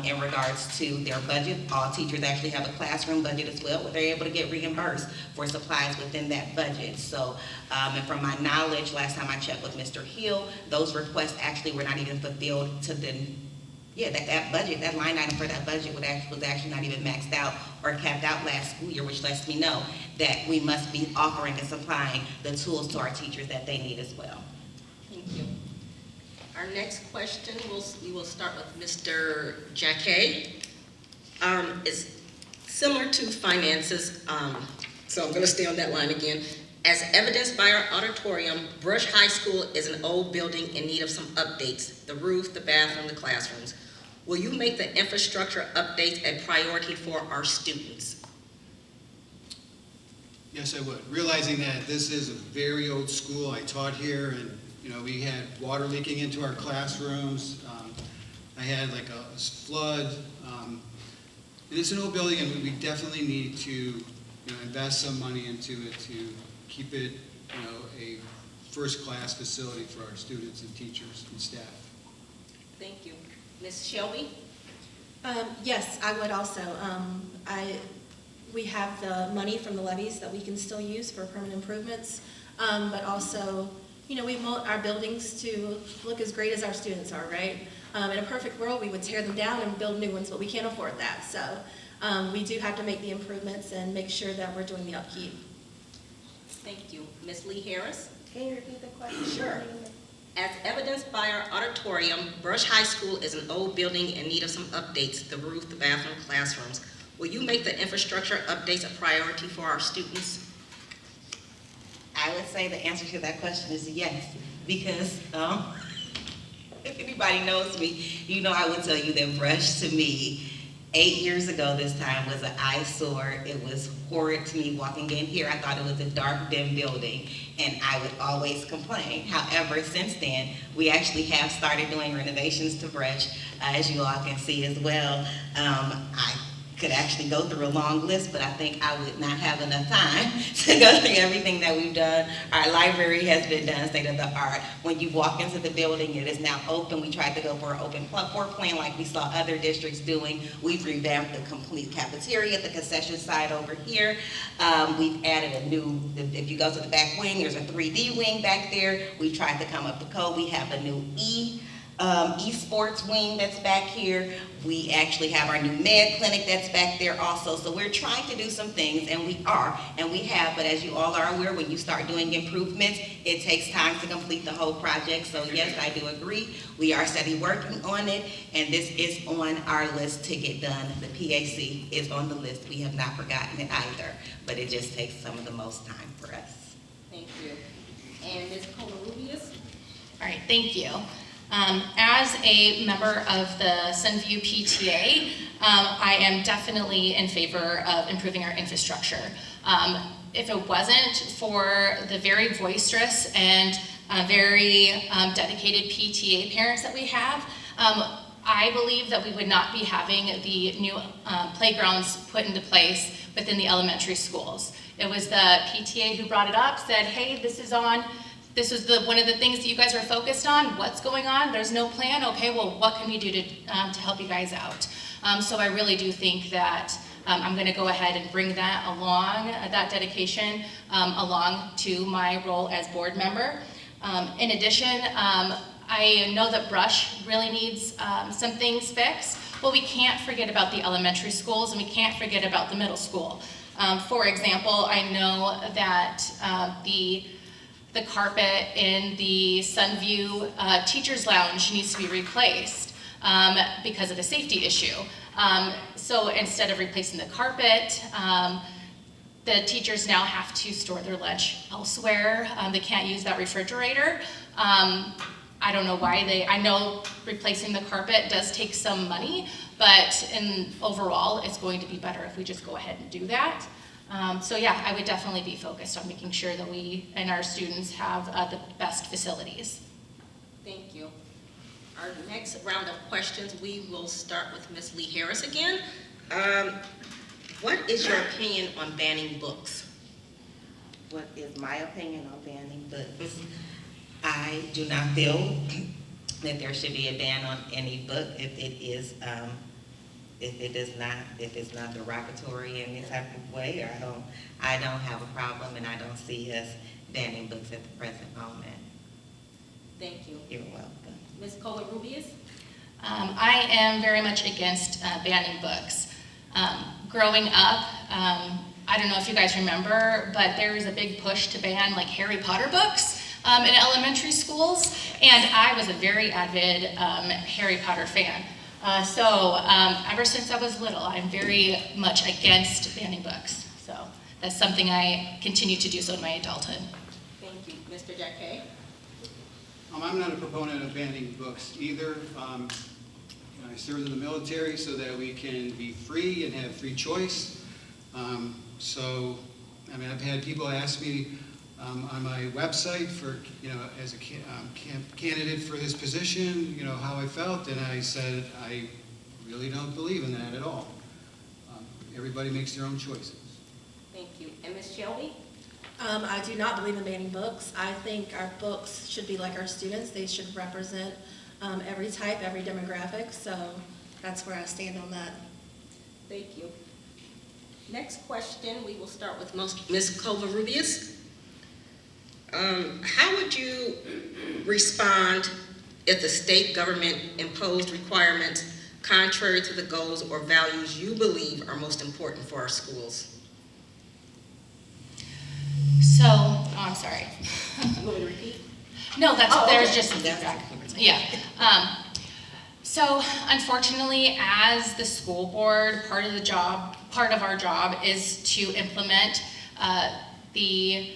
In regards to their budget, all teachers actually have a classroom budget as well, where they're able to get reimbursed for supplies within that budget. So, and from my knowledge, last time I checked with Mr. Hill, those requests actually were not even fulfilled to the, that budget, that line item for that budget was actually not even maxed out or capped out last school year, which lets me know that we must be offering and supplying the tools to our teachers that they need as well. Thank you. Our next question, we will start with Mr. Jacquet. It's similar to finances, so I'm going to stay on that line again. As evidenced by our auditorium, Brush High School is an old building in need of some updates: the roof, the bathroom, the classrooms. Will you make the infrastructure updates a priority for our students? Yes, I would. Realizing that this is a very old school, I taught here, and we had water leaking into our classrooms. I had like a flood. And it's an old building, and we definitely need to invest some money into it to keep it a first-class facility for our students and teachers and staff. Thank you. Ms. Shelby? Yes, I would also. We have the money from the levies that we can still use for permanent improvements, but also, we want our buildings to look as great as our students are, right? In a perfect world, we would tear them down and build new ones, but we can't afford that. So we do have to make the improvements and make sure that we're doing the upkeep. Thank you. Ms. Lee-Harris? Can you repeat the question? Sure. As evidenced by our auditorium, Brush High School is an old building in need of some updates: the roof, the bathroom, classrooms. Will you make the infrastructure updates a priority for our students? I would say the answer to that question is yes, because if anybody knows me, I would tell you that Brush to me 8 years ago this time was an eyesore. It was horrid to me walking in here. I thought it was a dark, dim building, and I would always complain. However, since then, we actually have started doing renovations to Brush, as you all can see as well. I could actually go through a long list, but I think I would not have enough time to go through everything that we've done. Our library has been done state of the art. When you walk into the building, it is now open. We tried to go for an open floor plan like we saw other districts doing. We've revamped the complete cafeteria, the concession side over here. We've added a new, if you go to the back wing, there's a 3D wing back there. We tried to come up with code. We have a new esports wing that's back here. We actually have our new med clinic that's back there also. So we're trying to do some things, and we have, but as you all are aware, when you start doing improvements, it takes time to complete the whole project. So yes, I do agree. We are steady working on it, and this is on our list to get done. The PAC is on the list. We have not forgotten it either, but it just takes some of the most time for us. Thank you. And Ms. Covarrubias? All right, thank you. As a member of the Sunview PTA, I am definitely in favor of improving our infrastructure. If it wasn't for the very boisterous and very dedicated PTA parents that we have, I believe that we would not be having the new playgrounds put into place within the elementary schools. It was the PTA who brought it up, said, hey, this is one of the things that you guys are focused on. What's going on? There's no plan. Okay, well, what can we do to help you guys out? So I really do think that I'm going to go ahead and bring that along, that dedication along to my role as board member. In addition, I know that Brush really needs some things fixed, but we can't forget about the elementary schools, and we can't forget about the middle school. For example, I know that the carpet in the Sunview Teachers Lounge needs to be replaced because of a safety issue. So instead of replacing the carpet, the teachers now have to store their lunch elsewhere. They can't use that refrigerator. I don't know why I know replacing the carpet does take some money, but overall it's going to be better if we just go ahead and do that. So yeah, I would definitely be focused on making sure that we and our students have the best facilities. Thank you. Our next round of questions, we will start with Ms. Lee-Harris again. What is your opinion on banning books? what is my opinion on banning books. I do not feel that there should be a ban on any book if it's not derogatory in any type of way. I don't have a problem, and I don't see us banning books at the present moment. Thank you. You're welcome. Ms. Covarrubias? I am very much against banning books. Growing up, I don't know if you guys remember, but there was a big push to ban like Harry Potter books in elementary schools, and I was a very avid Harry Potter fan. So ever since I was little, I'm very much against banning books. So that's something I continue to do so in my adulthood. Thank you. Mr. Jacquet? I'm not a proponent of banning books either. I served in the military so that we can be free and have free choice. I've had people ask me on my website for, as a candidate for this position, how I felt, and I said I really don't believe in that at all. Everybody makes their own choices. Thank you. And Ms. Shelby? I do not believe in banning books. I think our books should be like our students. They should represent every type, every demographic. So that's where I stand on that. Thank you. Next question, we will start with Ms. Covarrubias. How would you respond if the state government imposed requirements contrary to the goals or values you believe are most important for our schools? So, I'm sorry. You want me to repeat? No, there's okay. just some feedback. Yeah. So unfortunately, as the school board, part of our job is to implement the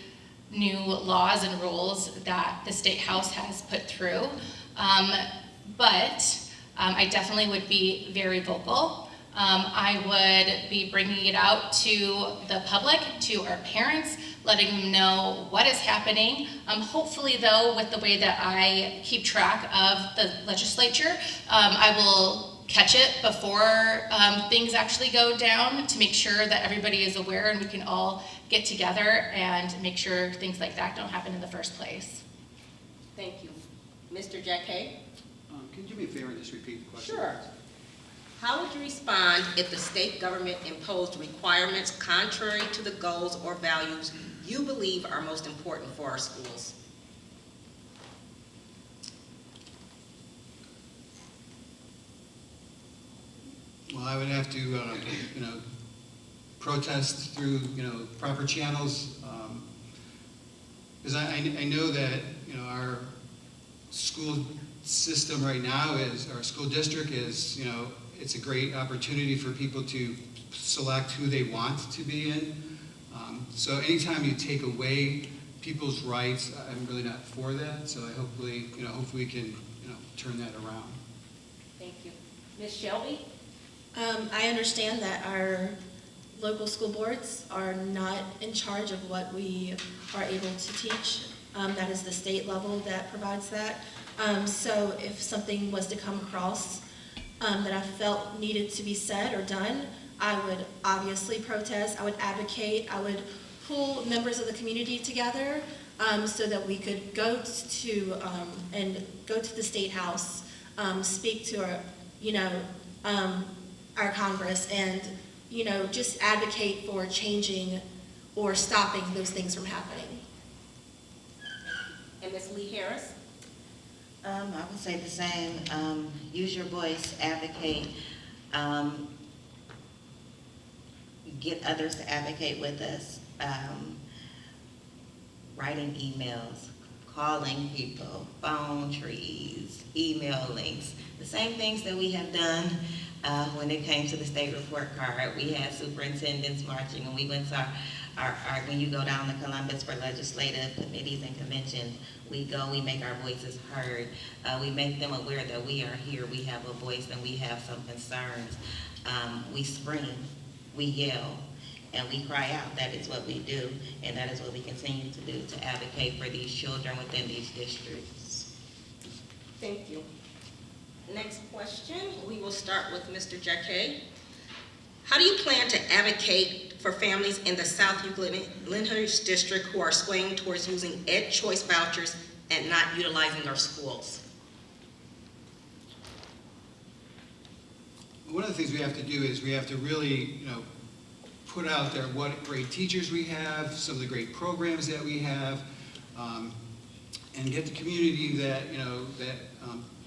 new laws and rules that the State House has put through. But I definitely would be very vocal. I would be bringing it out to the public, to our parents, letting them know what is happening. Hopefully though, with the way that I keep track of the legislature, I will catch it before things actually go down to make sure that everybody is aware and we can all get together and make sure things like that don't happen in the first place. Thank you. Mr. Jacquet? Can you do me a favor and just repeat the question? Sure. How would you respond if the state government imposed requirements contrary to the goals or values you believe are most important for our schools? Well, I would have to, protest through, proper channels, because I know that, our school system right now our school district is, it's a great opportunity for people to select who they want to be in. So anytime you take away people's rights, I'm really not for that. So hopefully we can, turn that around. Thank you. Ms. Shelby? I understand that our local school boards are not in charge of what we are able to teach. That is the state level that provides that. So if something was to come across that I felt needed to be said or done, I would obviously protest, I would advocate, I would pull members of the community together so that we could go to the State House, speak to our Congress, and just advocate for changing or stopping those things from happening. And Ms. Lee-Harris? I would say the same. Use your voice, advocate, get others to advocate with us, writing emails, calling people, phone trees, email links, the same things that we have done when it came to the state report card. We had superintendents marching, and we went to when you go down to Columbus for legislative committees and conventions, we go, we make our voices heard. We make them aware that we are here, we have a voice, and we have some concerns. We scream, we yell, and we cry out. That is what we do, and that is what we continue to do, to advocate for these children within these districts. Thank you. Next question, we will start with Mr. Jacquet. How do you plan to advocate for families in the South Euclid Lyndhurst district who are swaying towards using Ed Choice vouchers and not utilizing our schools. One of the things we have to do is we have to really, put out there what great teachers we have, some of the great programs that we have, and get the community that,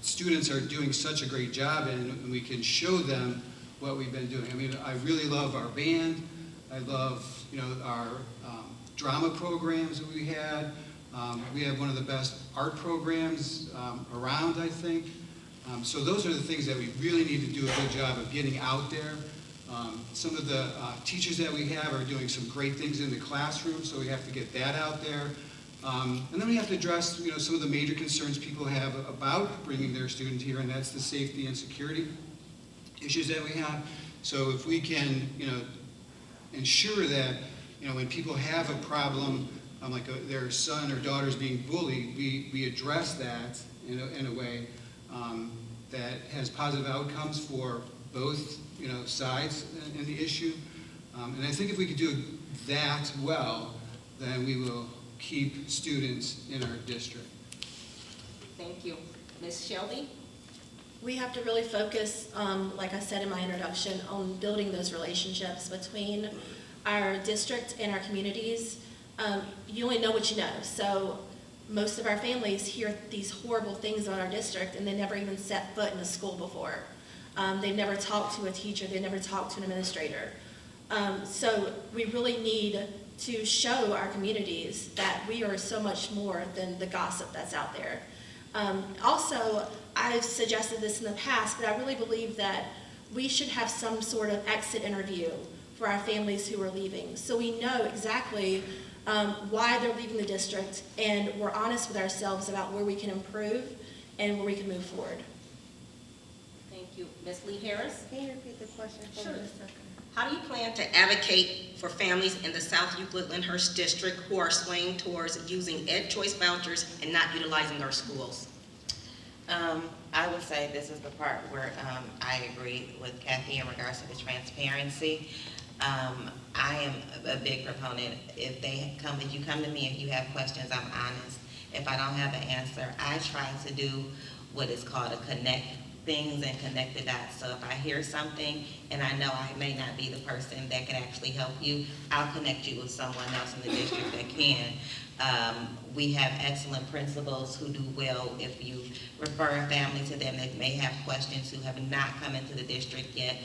students are doing such a great job in, and we can show them what we've been doing. I mean, I really love our band. I love, our drama programs that we had. We have one of the best art programs around, I think. So those are the things that we really need to do a good job of getting out there. Some of the teachers that we have are doing some great things in the classroom, so we have to get that out there. And then we have to address, some of the major concerns people have about bringing their student here, and that's the safety and security issues that we have. So if we can, ensure that, when people have a problem, like their son or daughter's being bullied, we address that in a way that has positive outcomes for both, sides in the issue. And I think if we could do that well, then we will keep students in our district. Thank you. Ms. Shelby? We have to really focus, like I said in my introduction, on building those relationships between our district and our communities. You only know what you know. So most of our families hear these horrible things about our district and they never even set foot in a school before. They've never talked to a teacher, they've never talked to an administrator. So we really need to show our communities that we are so much more than the gossip that's out there. Also, I've suggested this in the past, but I really believe that we should have some sort of exit interview for our families who are leaving, so we know exactly why they're leaving the district, and we're honest with ourselves about where we can improve and where we can move forward. Thank you. Ms. Lee-Harris? Can you repeat the question for Sure. me a second? How do you plan to advocate for families in the South Euclid Lyndhurst district who are swaying towards using Ed Choice vouchers and not utilizing our schools? I would say this is the part where I agree with Cathy in regards to the transparency. I am a big proponent. If you come to me, if you have questions, I'm honest. If I don't have an answer, I try to do what is called a connect things and connect the dots. So if I hear something and I know I may not be the person that can actually help you, I'll connect you with someone else in the district that can. We have excellent principals who do well if you refer a family to them that may have questions, who have not come into the district yet.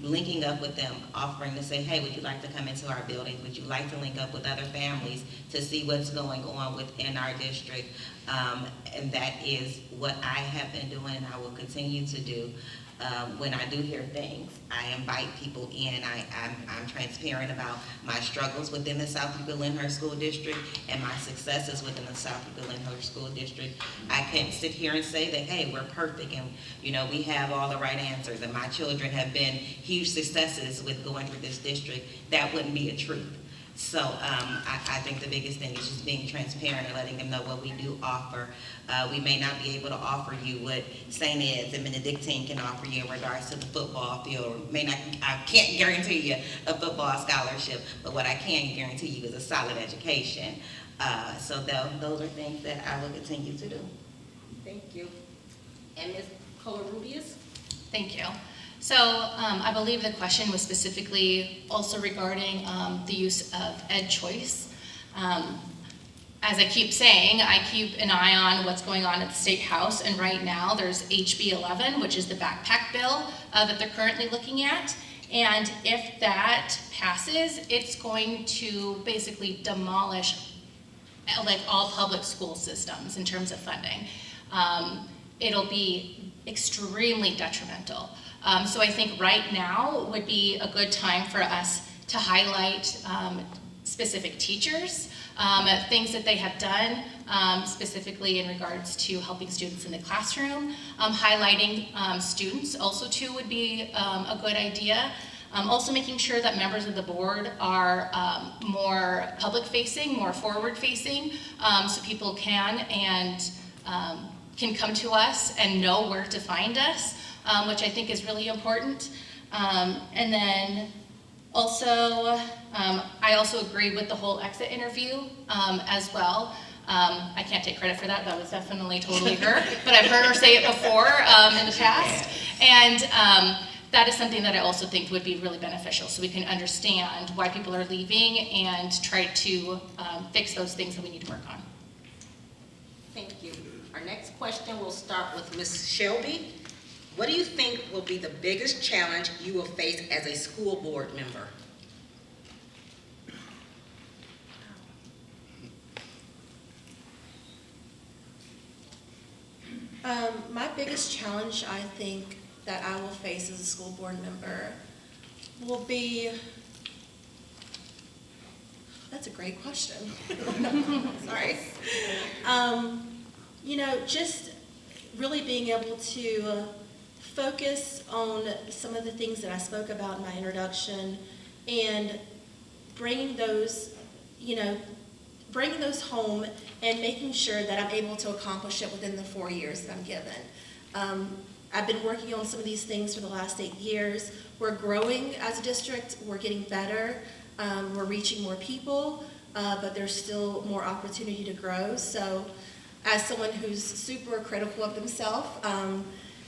Linking up with them, offering to say, hey, would you like to come into our building? Would you like to link up with other families to see what's going on within our district? And that is what I have been doing and I will continue to do. When I do hear things, I invite people in. I'm transparent about my struggles within the South Euclid Lyndhurst School District and my successes within the South Euclid Lyndhurst School District. I can't sit here and say that, hey, we're perfect and we have all the right answers and my children have been huge successes with going through this district. That wouldn't be a truth. So I think the biggest thing is just being transparent and letting them know what we do offer. We may not be able to offer you what St. Ed's and Benedictine can offer you in regards to the football field. I can't guarantee you a football scholarship, but what I can guarantee you is a solid education. So those are things that I will continue to do. Thank you. And Ms. Covarrubias? Thank you. So I believe the question was specifically also regarding the use of Ed Choice. As I keep saying, I keep an eye on what's going on at the State House, and right now there's HB 11, which is the backpack bill that they're currently looking at. And if that passes, it's going to basically demolish like all public school systems in terms of funding. It'll be extremely detrimental. So I think right now would be a good time for us to highlight specific teachers, things that they have done, specifically in regards to helping students in the classroom. Highlighting students also too would be a good idea. Also making sure that members of the board are more public-facing, more forward-facing, so people can come to us and know where to find us, which I think is really important. And then Also, I also agree with the whole exit interview as well. I can't take credit for that. That was definitely totally her, but I've heard her say it before in the past. And that is something that I also think would be really beneficial, so we can understand why people are leaving and try to fix those things that we need to work on. Thank you. Our next question will start with Ms. Shelby. What do you think will be the biggest challenge you will face as a school board member? My biggest challenge, I think, that I will face as a school board member will be, that's a great question. Sorry. You know, just really being able to focus on some of the things that I spoke about in my introduction and bringing those, bringing those home and making sure that I'm able to accomplish it within the 4 years that I'm given. I've been working on some of these things for the last 8 years. We're growing as a district, we're getting better, we're reaching more people, but there's still more opportunity to grow. So as someone who's super critical of themselves,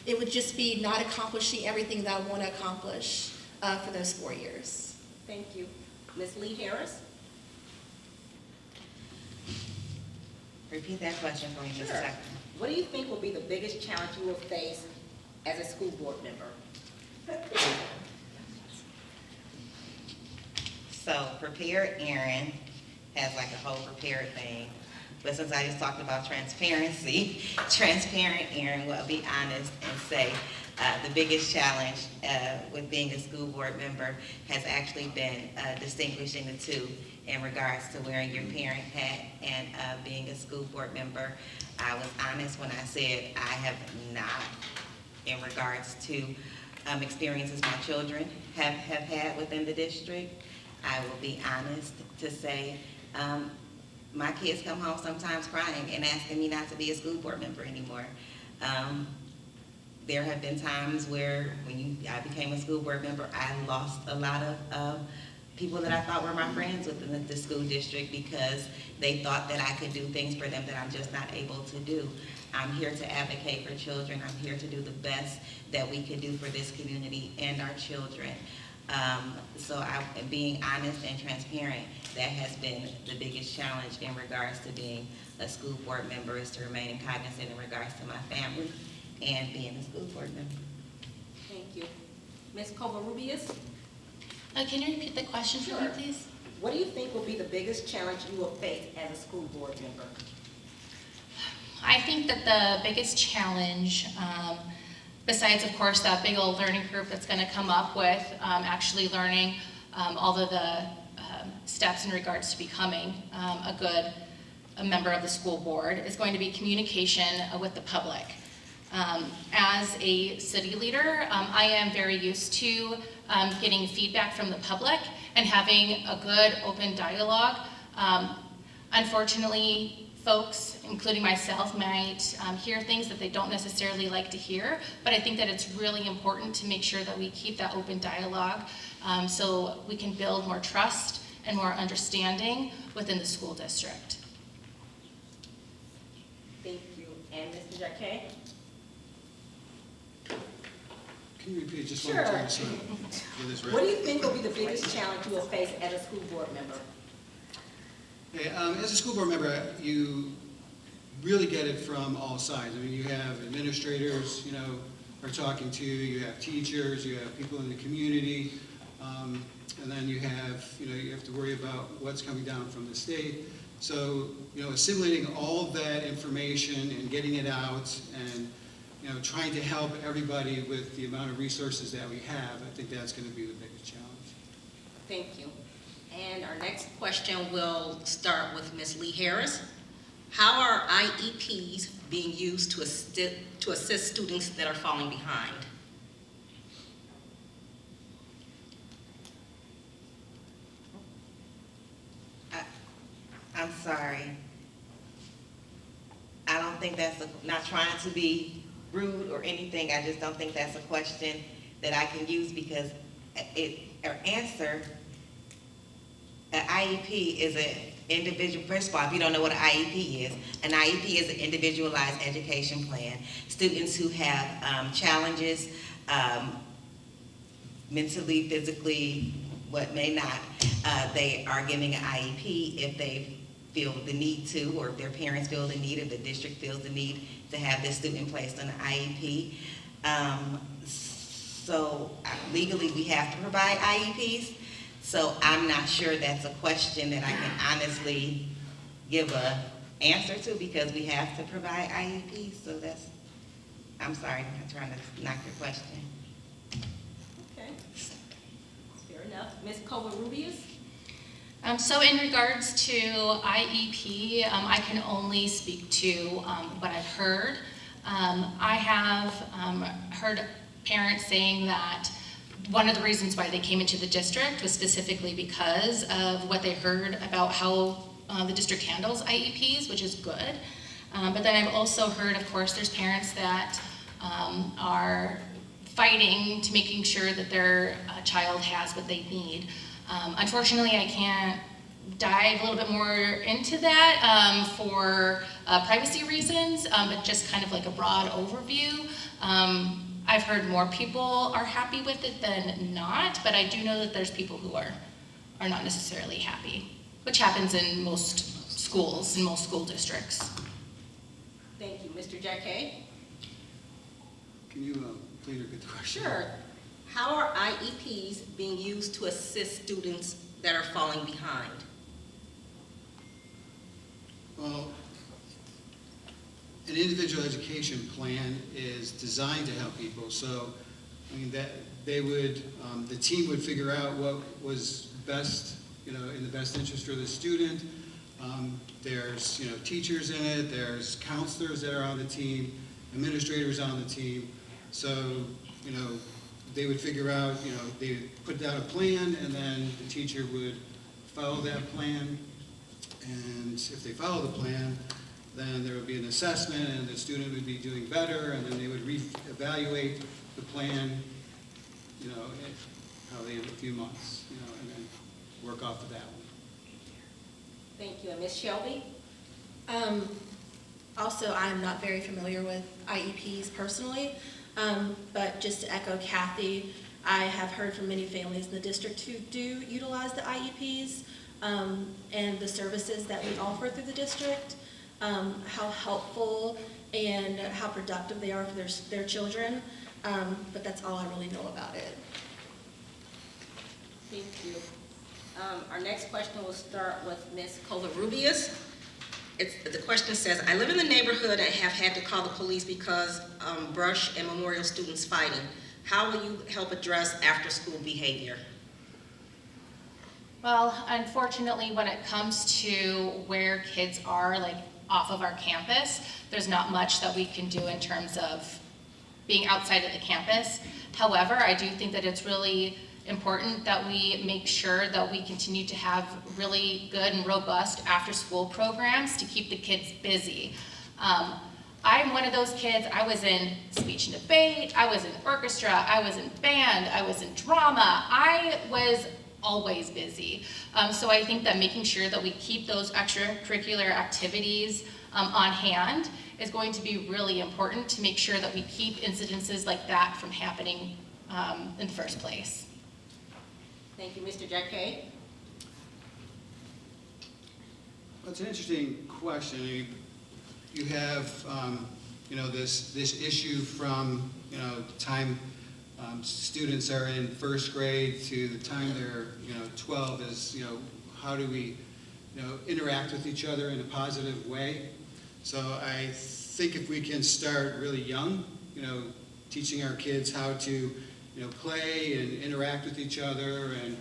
it would just be not accomplishing everything that I want to accomplish for those 4 years. Thank you. Ms. Lee-Harris? Repeat that question for me, Ms. Sure. Jacquet. What do you think will be the biggest challenge you will face as a school board member? So prepared Erin has like a whole prepared thing. But since I just talked about transparency, transparent Erin will be honest and say the biggest challenge with being a school board member has actually been distinguishing the two in regards to wearing your parent hat and being a school board member. I was honest when I said I have not, in regards to experiences my children have had within the district. I will be honest to say my kids come home sometimes crying and asking me not to be a school board member anymore. There have been times where when I became a school board member, I lost a lot of people that I thought were my friends within the school district because they thought that I could do things for them that I'm just not able to do. I'm here to advocate for children. I'm here to do the best that we can do for this community and our children. So being honest and transparent, that has been the biggest challenge in regards to being a school board member, is to remain cognizant in regards to my family and being a school board member. Thank you. Ms. Covarrubias? Can you repeat the question for me, please? What do you think will be the biggest challenge you will face as a school board member? I think that the biggest challenge, besides of course that big old learning curve that's going to come up with actually learning all of the steps in regards to becoming a member of the school board, is going to be communication with the public. As a city leader, I am very used to getting feedback from the public and having a good open dialogue. Unfortunately, folks, including myself, might hear things that they don't necessarily like to hear, but I think that it's really important to make sure that we keep that open dialogue so we can build more trust and more understanding within the school district. Thank you. And Mr. Jacquet? Can you repeat just one Sure. more time so I get this right? What do you think will be the biggest challenge you will face as a school board member? Yeah, as a school board member, you really get it from all sides. I mean, you have administrators, are talking to you, you have teachers, you have people in the community, and then you have to worry about what's coming down from the state. So, assimilating all of that information and getting it out and, trying to help everybody with the amount of resources that we have, I think that's going to be the biggest challenge. Thank you. And our next question will start with Ms. Lee-Harris. How are IEPs being used to assist students that are falling behind? I'm sorry. I don't think that's not trying to be rude or anything. I just don't think that's a question that I can use because or answer, an IEP is an individual, first of all, if you don't know what an IEP is, an IEP is an individualized education plan. Students who have challenges, mentally, physically, what may not, they are giving an IEP if they feel the need to, or if their parents feel the need, or the district feels the need to have this student placed on an IEP. So legally, we have to provide IEPs. So I'm not sure that's a question that I can honestly give a answer to, because we have to provide IEPs. So that's, I'm sorry, I'm trying to knock your question. Okay. Fair enough. Ms. Covarrubias? So in regards to IEP, I can only speak to what I've heard. I have heard parents saying that one of the reasons why they came into the district was specifically because of what they heard about how the district handles IEPs, which is good. But then I've also heard, of course, there's parents that are fighting to making sure that their child has what they need. Unfortunately, I can't dive a little bit more into that for privacy reasons, but just kind of like a broad overview. I've heard more people are happy with it than not, but I do know that there's people who are not necessarily happy, which happens in most schools, in most school districts. Thank you. Mr. Jacquet? Can you please repeat the question? Sure. How are IEPs being used to assist students that are falling behind? Well, an individual education plan is designed to help people. So, I mean, that they would, the team would figure out what was best, in the best interest for the student. There's, teachers in it. There's counselors that are on the team, administrators on the team. So, they would figure out, they would put down a plan, and then the teacher would follow that plan. And if they follow the plan, then there would be an assessment, and the student would be doing better, and then they would re-evaluate the plan, probably in a few months, and then work off of that one. Thank you. And Ms. Shelby? Also, I'm not very familiar with IEPs personally, but just to echo Cathy, I have heard from many families in the district who do utilize the IEPs and the services that we offer through the district, how helpful and how productive they are for their children, but that's all I really know about it. Thank you. Our next question will start with Ms. Covarrubias. The question says, I live in the neighborhood and have had to call the police because brush and memorial students fighting. How will you help address after-school behavior? Well, unfortunately, when it comes to where kids are, like off of our campus, there's not much that we can do in terms of being outside of the campus. However, I do think that it's really important that we make sure that we continue to have really good and robust after-school programs to keep the kids busy. I'm one of those kids. I was in speech and debate, I was in orchestra, I was in band, I was in drama. I was always busy. So I think that making sure that we keep those extracurricular activities on hand is going to be really important to make sure that we keep incidences like that from happening in the first place. Thank you. Mr. Jacquet? Well, it's an interesting question. I mean, you have, this issue from, the time students are in first grade to the time they're, 12 is, how do we, interact with each other in a positive way? So I think if we can start really young, teaching our kids how to, play and interact with each other, and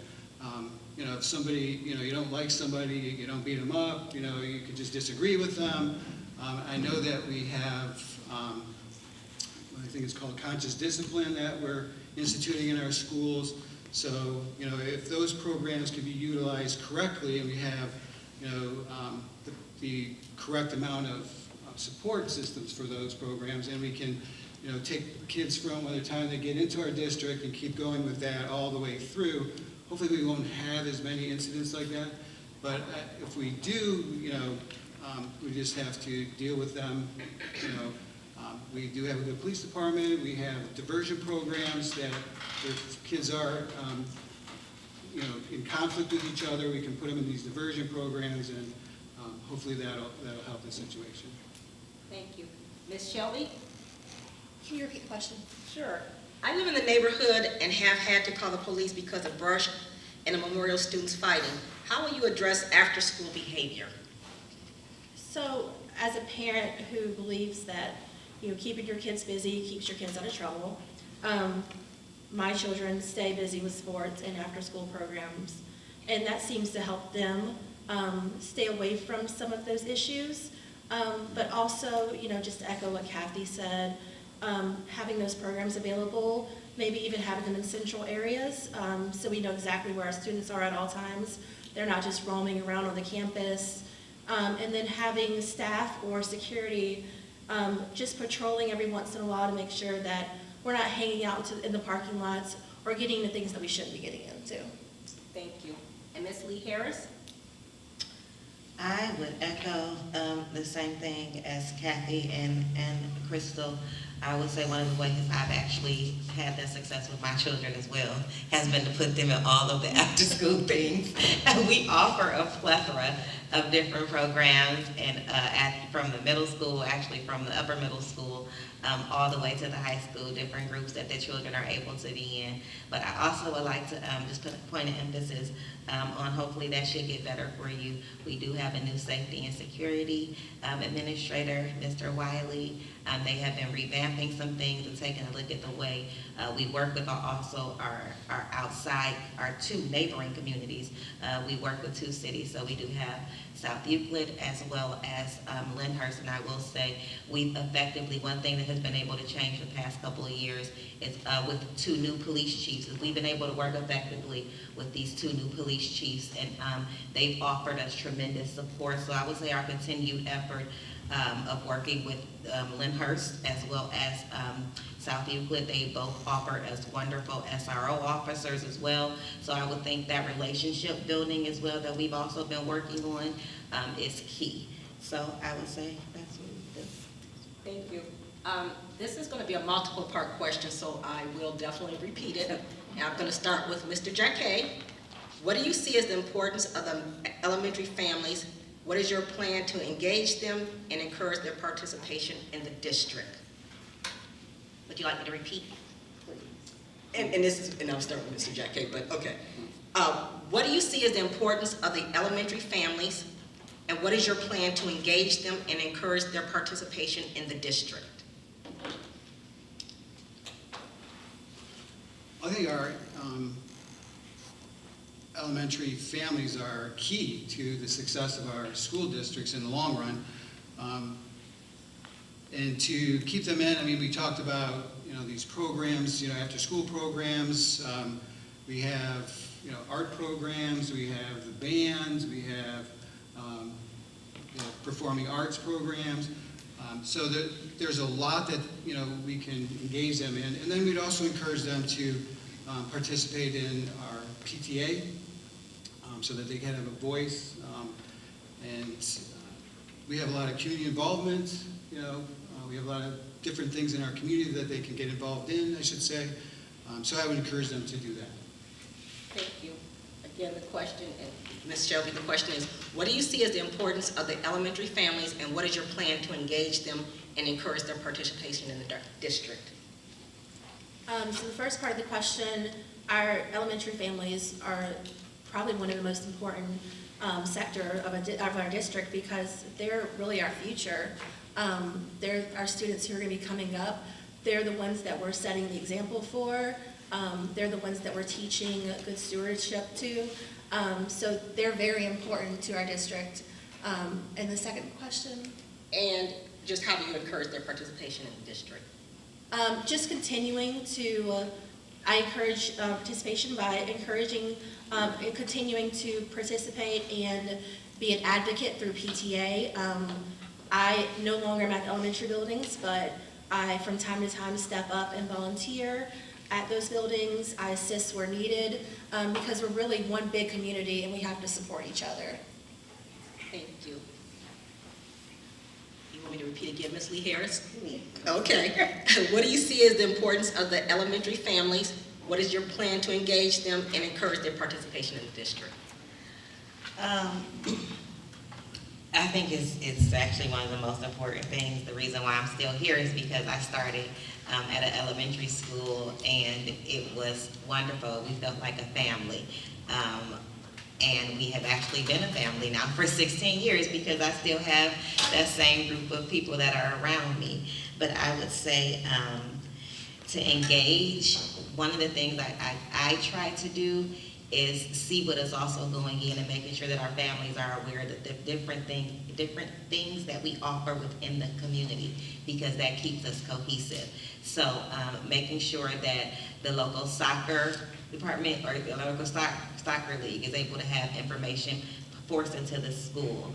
if somebody, you don't like somebody, you don't beat them up, you could just disagree with them. I know that we have, I think it's called conscious discipline that we're instituting in our schools. So, if those programs can be utilized correctly, and we have, the correct amount of support systems for those programs, and we can, take kids from by the time they get into our district and keep going with that all the way through, hopefully we won't have as many incidents like that. But if we do, we just have to deal with them. We do have a good police department. We have diversion programs that if kids are, in conflict with each other, we can put them in these diversion programs, and hopefully that'll help the situation. Thank you. Ms. Shelby? Can you repeat the question? Sure. I live in the neighborhood and have had to call the police because of brush and a Memorial students fighting. How will you address after-school behavior? So, as a parent who believes that, keeping your kids busy keeps your kids out of trouble, my children stay busy with sports and after-school programs, and that seems to help them stay away from some of those issues. But also, just to echo what Cathy said, having those programs available, maybe even having them in central areas, so we know exactly where our students are at all times. They're not just roaming around on the campus. And then having staff or security just patrolling every once in a while to make sure that we're not hanging out in the parking lots or getting into things that we shouldn't be getting into. Thank you. And Ms. Lee-Harris? I would echo the same thing as Cathy and Crystal. I would say one of the ways I've actually had that success with my children as well has been to put them in all of the after-school things. And we offer a plethora of different programs, and from the middle school, actually from the upper middle school, all the way to the high school, different groups that the children are able to be in. But I also would like to just put a point of emphasis on hopefully that should get better for you. We do have a new safety and security administrator, Mr. Wiley. They have been revamping some things and taking a look at the way we work with also our outside, our two neighboring communities. We work with two cities, so we do have South Euclid as well as Lyndhurst, and I will say we've effectively, one thing that has been able to change the past couple of years is with two new police chiefs, is we've been able to work effectively with these two new police chiefs, and they've offered us tremendous support. So I would say our continued effort of working with Lyndhurst as well as South Euclid, they both offer us wonderful SRO officers as well. So I would think that relationship building as well that we've also been working on is key. So I would say that's what we do. Thank you. This is going to be a multiple part question, so I will definitely repeat it. And I'm going to start with Mr. Jacquet. What do you see as the importance of the elementary families? What is your plan to engage them and encourage their participation in the district? Would you like me to repeat, please? And I'm starting with Mr. Jacquet, but okay. What do you see as the importance of the elementary families, and what is your plan to engage them and encourage their participation in the district? I think our elementary families are key to the success of our school districts in the long run. And to keep them in, I mean, we talked about, these programs, after school programs. We have, art programs, we have the bands, we have performing arts programs. So there's a lot that, we can engage them in. And then we'd also encourage them to participate in our PTA so that they can have a voice. And we have a lot of community involvement, we have a lot of different things in our community that they can get involved in, I should say. So I would encourage them to do that. Thank you. Again, the question, and Ms. Shelby, the question is, what do you see as the importance of the elementary families, and what is your plan to engage them and encourage their participation in the district? So the first part of the question, our elementary families are probably one of the most important sector of our district because they're really our future. They're our students who are going to be coming up. They're the ones that we're setting the example for. They're the ones that we're teaching good stewardship to. So they're very important to our district. And the second question? And just how do you encourage their participation in the district? Just continuing to, I encourage participation by encouraging and continuing to participate and be an advocate through PTA. I no longer am at the elementary buildings, but I from time to time step up and volunteer. at those buildings. I assist where needed, because we're really one big community and we have to support each other. Thank you. You want me to repeat again, Ms. Lee-Harris? Okay. What do you see as the importance of the elementary families? What is your plan to engage them and encourage their participation in the district? I think it's actually one of the most important things. The reason why I'm still here is because I started at an elementary school, and it was wonderful. We felt like a family. And we have actually been a family now for 16 years because I still have that same group of people that are around me. But I would say to engage, one of the things I try to do is see what is also going in and making sure that our families are aware that the different things that we offer within the community, because that keeps us cohesive. So making sure that the local soccer department or the local soccer league is able to have information forced into the school.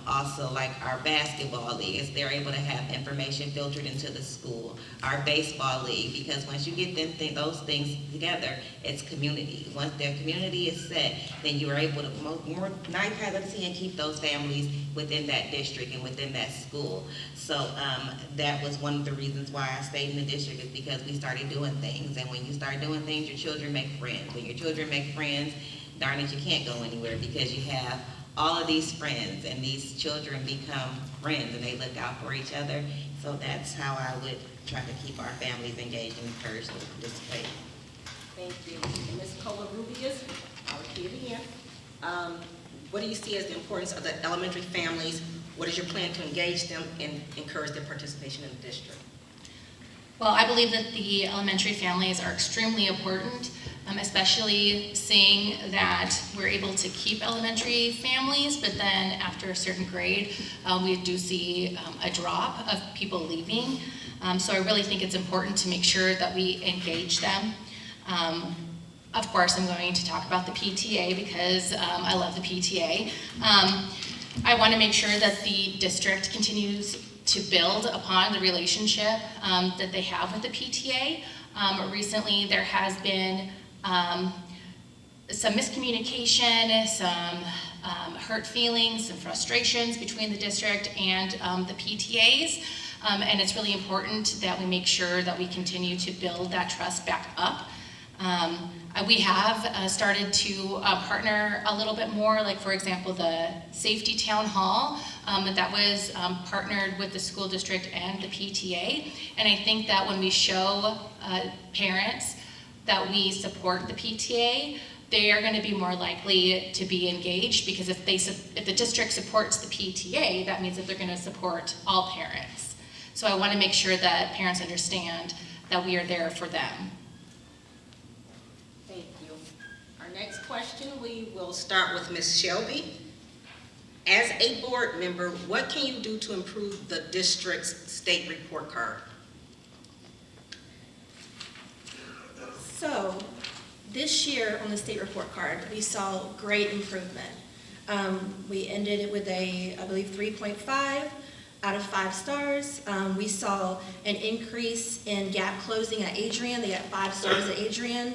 Also, like our basketball league, is they're able to have information filtered into the school. Our baseball league, because once you get those things together, it's community. Once their community is set, then you are able to more 9 times out of 10 keep those families within that district and within that school. So that was one of the reasons why I stayed in the district, is because we started doing things. And when you start doing things, your children make friends. When your children make friends, darn it, you can't go anywhere because you have all of these friends, and these children become friends and they look out for each other. So that's how I would try to keep our families engaged and encouraged to participate. Thank you. And Ms. Covarrubias, I'll repeat it again. What do you see as the importance of the elementary families? What is your plan to engage them and encourage their participation in the district? Well, I believe that the elementary families are extremely important, especially seeing that we're able to keep elementary families, but then after a certain grade, we do see a drop of people leaving. So I really think it's important to make sure that we engage them. Of course, I'm going to talk about the PTA because I love the PTA. I want to make sure that the district continues to build upon the relationship that they have with the PTA. Recently, there has been some miscommunication, some hurt feelings, some frustrations between the district and the PTAs. And it's really important that we make sure that we continue to build that trust back up. We have started to partner a little bit more, like for example, the safety town hall that was partnered with the school district and the PTA. And I think that when we show parents that we support the PTA, they are going to be more likely to be engaged, because if the district supports the PTA, that means that they're going to support all parents. So I want to make sure that parents understand that we are there for them. Thank you. Our next question, we will start with Ms. Shelby. As a board member, what can you do to improve the district's state report card? So, this year on the state report card, we saw great improvement. We ended it with I believe 3.5 out of 5 stars. We saw an increase in gap closing at Adrian. They got 5 stars at Adrian.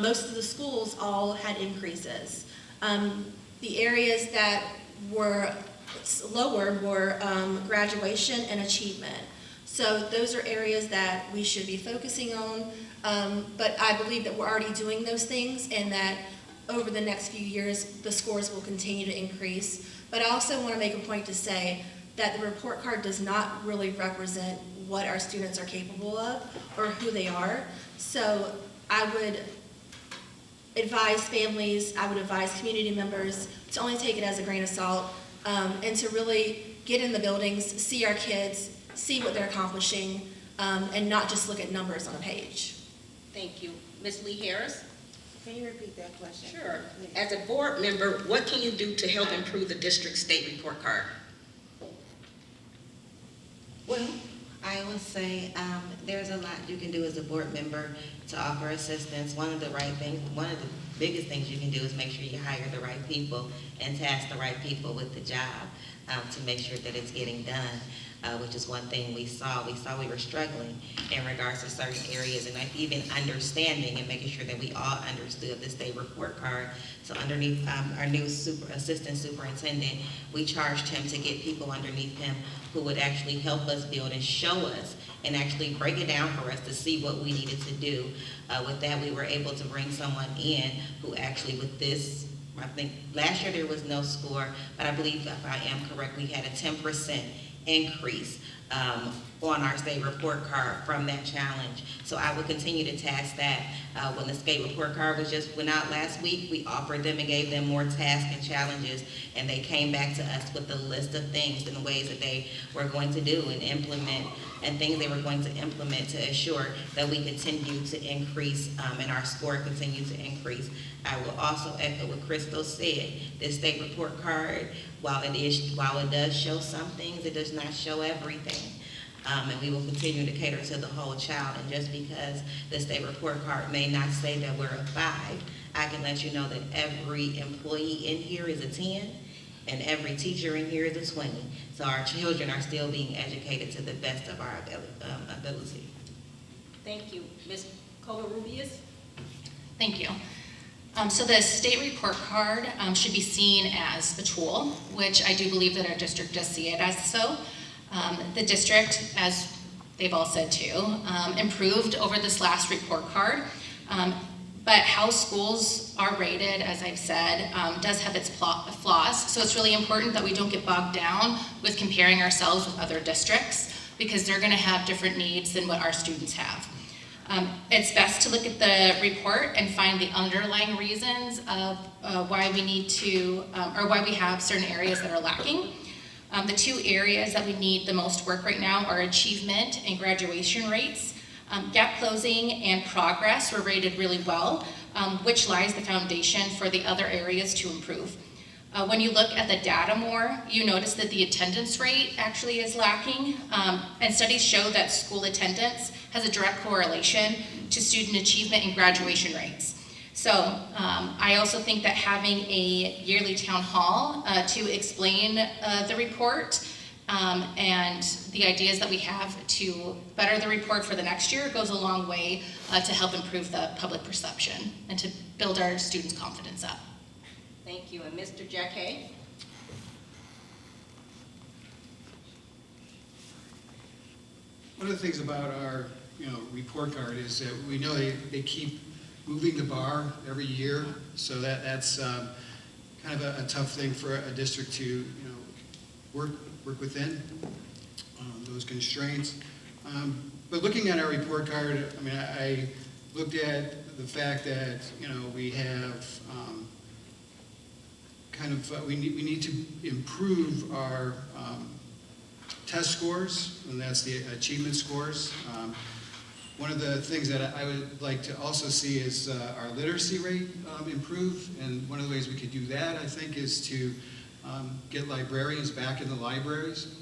Most of the schools all had increases. The areas that were lower were graduation and achievement. So those are areas that we should be focusing on. But I believe that we're already doing those things, and that over the next few years, the scores will continue to increase. But I also want to make a point to say that the report card does not really represent what our students are capable of or who they are. So I would advise families, I would advise community members to only take it as a grain of salt, and to really get in the buildings, see our kids, see what they're accomplishing, and not just look at numbers on a page. Thank you. Ms. Lee-Harris? Can you repeat that question? Sure. As a board member, what can you do to help improve the district's state report card? Well, I would say there's a lot you can do as a board member to offer assistance. One of the biggest things you can do is make sure you hire the right people and task the right people with the job to make sure that it's getting done. which is one thing we saw. We saw we were struggling in regards to certain areas, and even understanding and making sure that we all understood the state report card. So underneath our new assistant superintendent, we charged him to get people underneath him who would actually help us build and show us and actually break it down for us to see what we needed to do. With that, we were able to bring someone in who actually, with this, I think last year there was no score, but I believe, if I am correct, we had a 10% increase on our state report card from that challenge. So I will continue to task that. When the state report card went out last week, we offered them and gave them more tasks and challenges, and they came back to us with a list of things and ways that they were going to do and implement, and things they were going to implement to assure that we continue to increase and our score continue to increase. I will also echo what Crystal said. This state report card, while it does show some things, it does not show everything. And we will continue to cater to the whole child. And just because the state report card may not say that we're a 5, I can let you know that every employee in here is a 10, and every teacher in here is a 20. So our children are still being educated to the best of our ability. Thank you. Ms. Covarrubias? Thank you. So the state report card should be seen as a tool, which I do believe that our district does see it as so. The district, as they've all said too, improved over this last report card. But how schools are rated, as I've said, does have its flaws. So it's really important that we don't get bogged down with comparing ourselves with other districts, because they're going to have different needs than what our students have. It's best to look at the report and find the underlying reasons of why we need to, or why we have certain areas that are lacking. The 2 areas that we need the most work right now are achievement and graduation rates. Gap closing and progress were rated really well, which lies the foundation for the other areas to improve. When you look at the data more, you notice that the attendance rate actually is lacking, and studies show that school attendance has a direct correlation to student achievement and graduation rates. So I also think that having a yearly town hall to explain the report and the ideas that we have to better the report for the next year goes a long way to help improve the public perception and to build our students' confidence up. Thank you. And Mr. Jacquet? One of the things about our, report card is that we know they keep moving the bar every year, so that's kind of a tough thing for a district to, work within those constraints. But looking at our report card, I looked at the fact that we have we need to improve our test scores, and that's the achievement scores. One of the things that I would like to also see is our literacy rate improve, and one of the ways we could do that, I think, is to get librarians back in the libraries.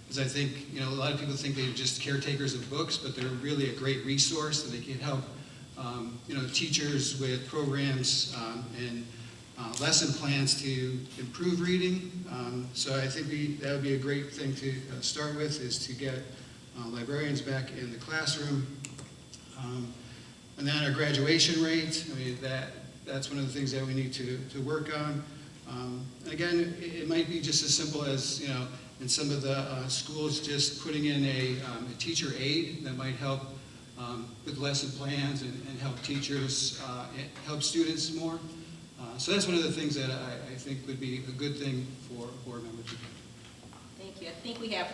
Because I think, a lot of people think they're just caretakers of books, but they're really a great resource, and they can help, teachers with programs and lesson plans to improve reading. So I think that would be a great thing to start with, is to get librarians back in the classroom. And then our graduation rate, that's one of the things that we need to work on. And again, it might be just as simple as, in some of the schools, just putting in a teacher aide that might help with lesson plans and help teachers, help students more. So that's one of the things that I think would be a good thing for board members to do. Thank you. I think we have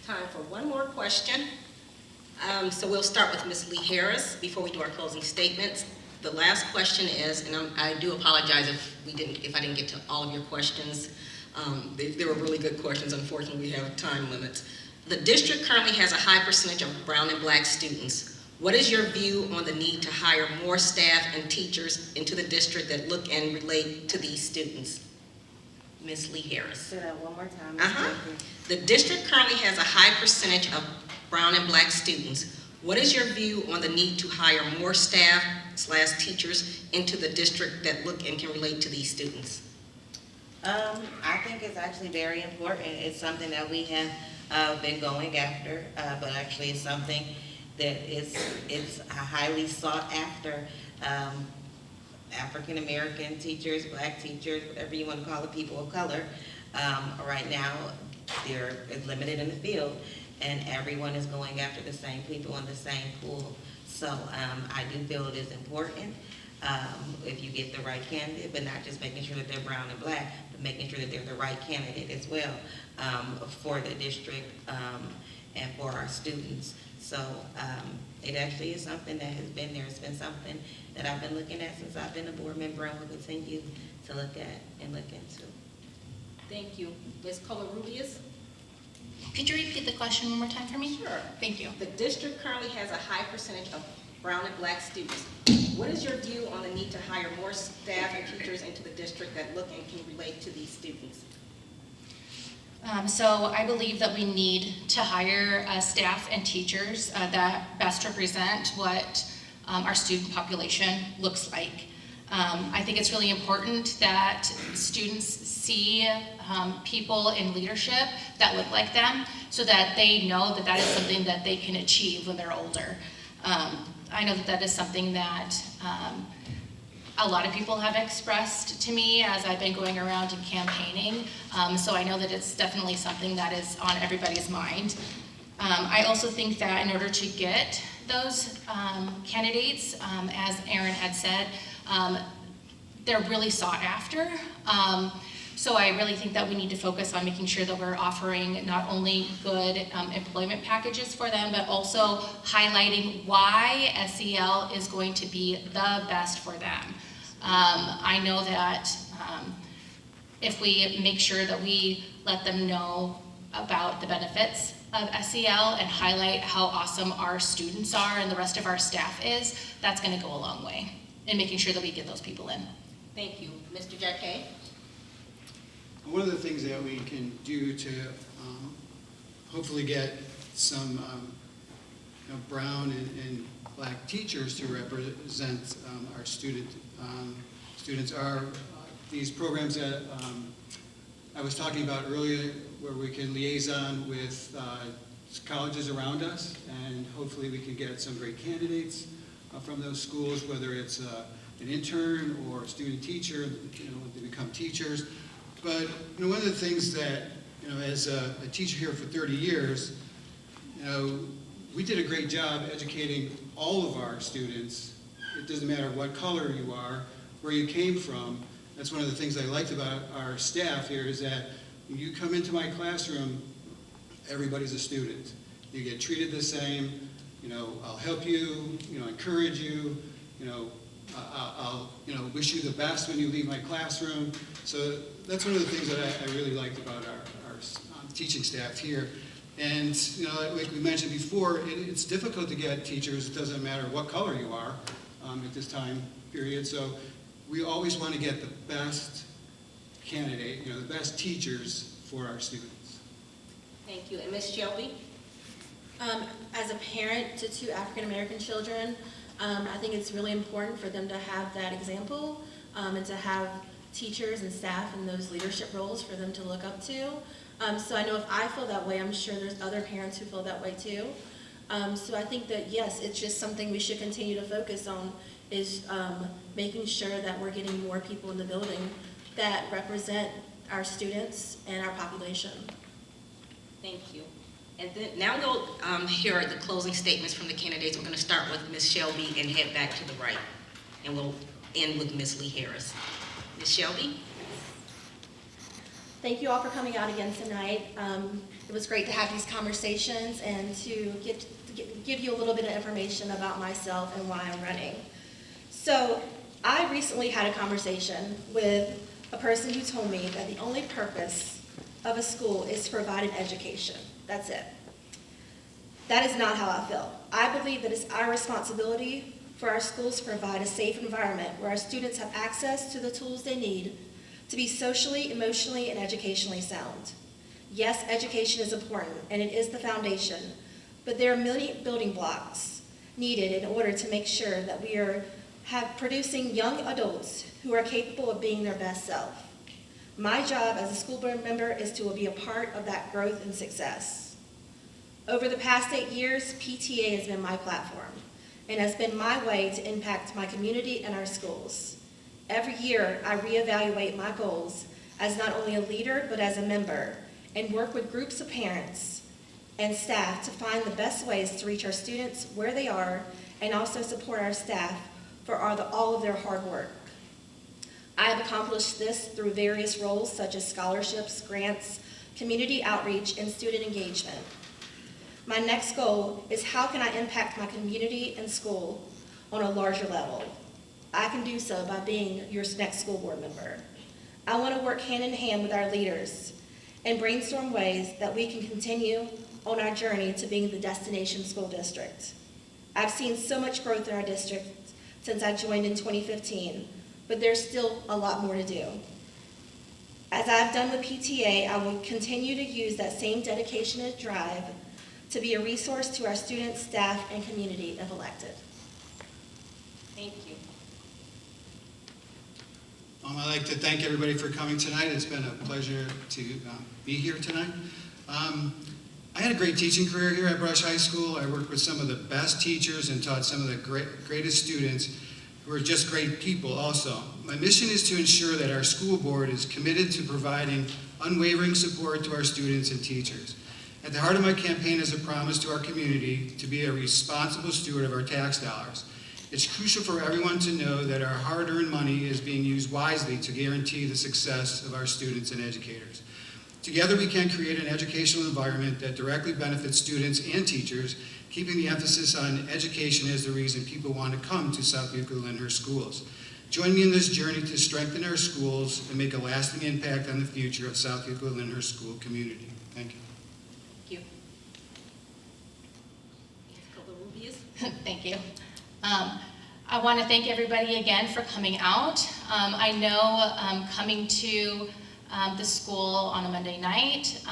time for one more question. So we'll start with Ms. Lee-Harris before we do our closing statements. The last question is, and I do apologize if I didn't get to all of your questions. They were really good questions. Unfortunately, we have time limits. The district currently has a high percentage of brown and black students. What is your view on the need to hire more staff and teachers into the district that look and relate to these students? Ms. Lee-Harris. Say that one more time. The district currently has a high percentage of brown and black students. What is your view on the need to hire more staff/teachers into the district that look and can relate to these students? I think it's actually very important. It's something that we have been going after, but actually it's something that it's a highly sought after. African American teachers, black teachers, whatever you want to call it, people of color. Right now, they're limited in the field, and everyone is going after the same people in the same pool. So I do feel it is important if you get the right candidate, but not just making sure that they're brown and black, but making sure that they're the right candidate as well for the district and for our students. So it actually is something that has been there. It's been something that I've been looking at since I've been a board member and will continue to look at and look into. Thank you. Ms. Covarrubias? Could you repeat the question one more time for me? Sure. Thank you. The district currently has a high percentage of brown and black students. What is your view on the need to hire more staff and teachers into the district that look and can relate to these students? So I believe that we need to hire staff and teachers that best represent what our student population looks like. I think it's really important that students see people in leadership that look like them so that they know that that is something that they can achieve when they're older. I know that that is something that a lot of people have expressed to me as I've been going around and campaigning. So I know that it's definitely something that is on everybody's mind. I also think that in order to get those candidates, as Erin had said, they're really sought after. So I really think that we need to focus on making sure that we're offering not only good employment packages for them, but also highlighting why SEL is going to be the best for them. I know that if we make sure that we let them know about the benefits of SEL and highlight how awesome our students are and the rest of our staff is, that's going to go a long way in making sure that we get those people in. Thank you. Mr. Jacquet? One of the things that we can do to hopefully get some brown and black teachers to represent our students are these programs that I was talking about earlier, where we can liaison with colleges around us, and hopefully we can get some great candidates from those schools, whether it's an intern or a student teacher, they become teachers. But one of the things that, as a teacher here for 30 years, we did a great job educating all of our students. It doesn't matter what color you are, where you came from. That's one of the things I liked about our staff here, is that when you come into my classroom, everybody's a student. You get treated the same. I'll help you, encourage you, I'll wish you the best when you leave my classroom. So that's one of the things that I really liked about our teaching staff here. And like we mentioned before, it's difficult to get teachers. It doesn't matter what color you are at this time period. So we always want to get the best candidate, the best teachers for our students. Thank you. And Ms. Shelby? As a parent to 2 African American children, I think it's really important for them to have that example and to have teachers and staff in those leadership roles for them to look up to. So I know if I feel that way, I'm sure there's other parents who feel that way too. So I think that, yes, it's just something we should continue to focus on, is making sure that we're getting more people in the building that represent our students and our population. Thank you. And then now we'll hear the closing statements from the candidates. We're going to start with Ms. Shelby and head back to the right. And we'll end with Ms. Lee-Harris. Ms. Shelby? Thank you all for coming out again tonight. It was great to have these conversations and to give you a little bit of information about myself and why I'm running. So I recently had a conversation with a person who told me that the only purpose of a school is to provide an education. That's it. That is not how I feel. I believe that it's our responsibility for our schools to provide a safe environment where our students have access to the tools they need to be socially, emotionally, and educationally sound. Yes, education is important, and it is the foundation, but there are many building blocks needed in order to make sure that we are producing young adults who are capable of being their best self. My job as a school board member is to be a part of that growth and success. Over the past 8 years, PTA has been my platform and has been my way to impact my community and our schools. Every year, I reevaluate my goals as not only a leader, but as a member, and work with groups of parents and staff to find the best ways to reach our students where they are and also support our staff for all of their hard work. I have accomplished this through various roles such as scholarships, grants, community outreach, and student engagement. My next goal is how can I impact my community and school on a larger level? I can do so by being your next school board member. I want to work hand in hand with our leaders and brainstorm ways that we can continue on our journey to being the destination school district. I've seen so much growth in our district since I joined in 2015, but there's still a lot more to do. As I've done with PTA, I will continue to use that same dedication and drive to be a resource to our students, staff, and community if elected. Thank you. I'd like to thank everybody for coming tonight. It's been a pleasure to be here tonight. I had a great teaching career here at Brush High School. I worked with some of the best teachers and taught some of the greatest students who are just great people also. My mission is to ensure that our school board is committed to providing unwavering support to our students and teachers. At the heart of my campaign is a promise to our community to be a responsible steward of our tax dollars. It's crucial for everyone to know that our hard-earned money is being used wisely to guarantee the success of our students and educators. Together we can create an educational environment that directly benefits students and teachers, keeping the emphasis on education as the reason people want to come to South Euclid Lyndhurst schools. Join me in this journey to strengthen our schools and make a lasting impact on the future of South Euclid Lyndhurst school community. Thank you. Thank you. Ms. Covarrubias. Thank you. I want to thank everybody again for coming out. I know coming to the school on a Monday night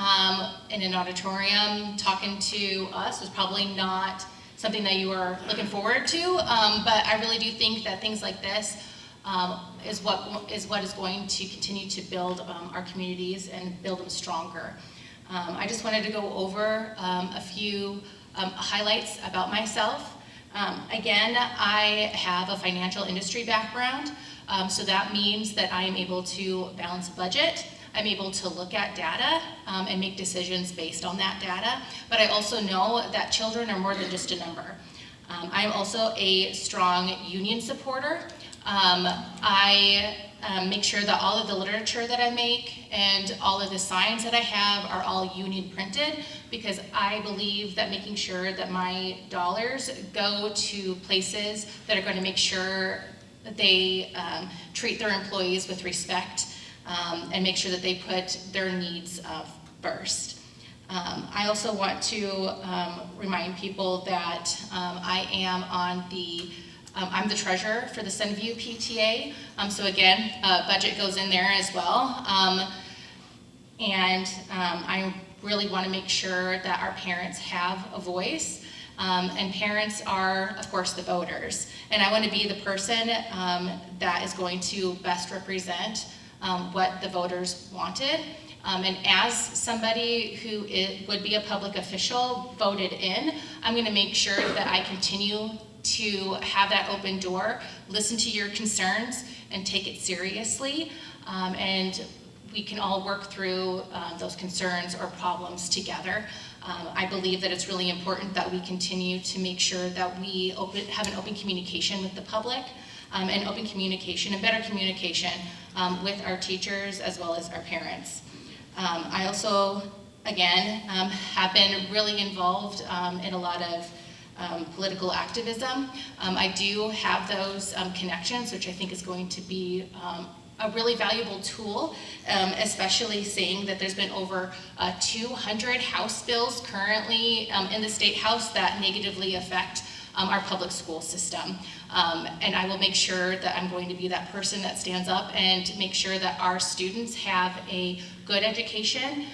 in an auditorium, talking to us was probably not something that you were looking forward to, but I really do think that things like this is what is going to continue to build our communities and build them stronger. I just wanted to go over a few highlights about myself. Again, I have a financial industry background, so that means that I am able to balance a budget. I'm able to look at data and make decisions based on that data, but I also know that children are more than just a number. I am also a strong union supporter. I make sure that all of the literature that I make and all of the signs that I have are all union printed, because I believe that making sure that my dollars go to places that are going to make sure that they treat their employees with respect and make sure that they put their needs first. I also want to remind people that I am on the I'm the treasurer for the Sunview PTA, so again, budget goes in there as well. I really want to make sure that our parents have a voice, and parents are, of course, the voters. And I want to be the person that is going to best represent what the voters wanted. And as somebody who would be a public official voted in, I'm going to make sure that I continue to have that open door, listen to your concerns, and take it seriously. And we can all work through those concerns or problems together. I believe that it's really important that we continue to make sure that we have an open communication with the public, and open communication and better communication with our teachers as well as our parents. I also, again, have been really involved in a lot of political activism. I do have those connections, which I think is going to be a really valuable tool, especially seeing that there's been over 200 House bills currently in the State House that negatively affect our public school system. And I will make sure that I'm going to be that person that stands up and make sure that our students have a good education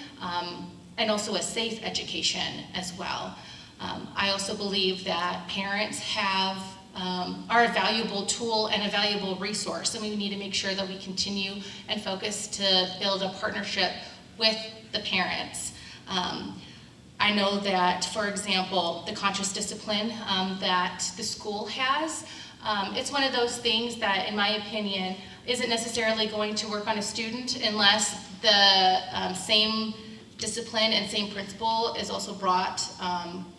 and also a safe education as well. I also believe that parents have are a valuable tool and a valuable resource, and we need to make sure that we continue and focus to build a partnership with the parents. I know that, for example, the conscious discipline that the school has, it's one of those things that, in my opinion, isn't necessarily going to work on a student unless the same discipline and same principle is also brought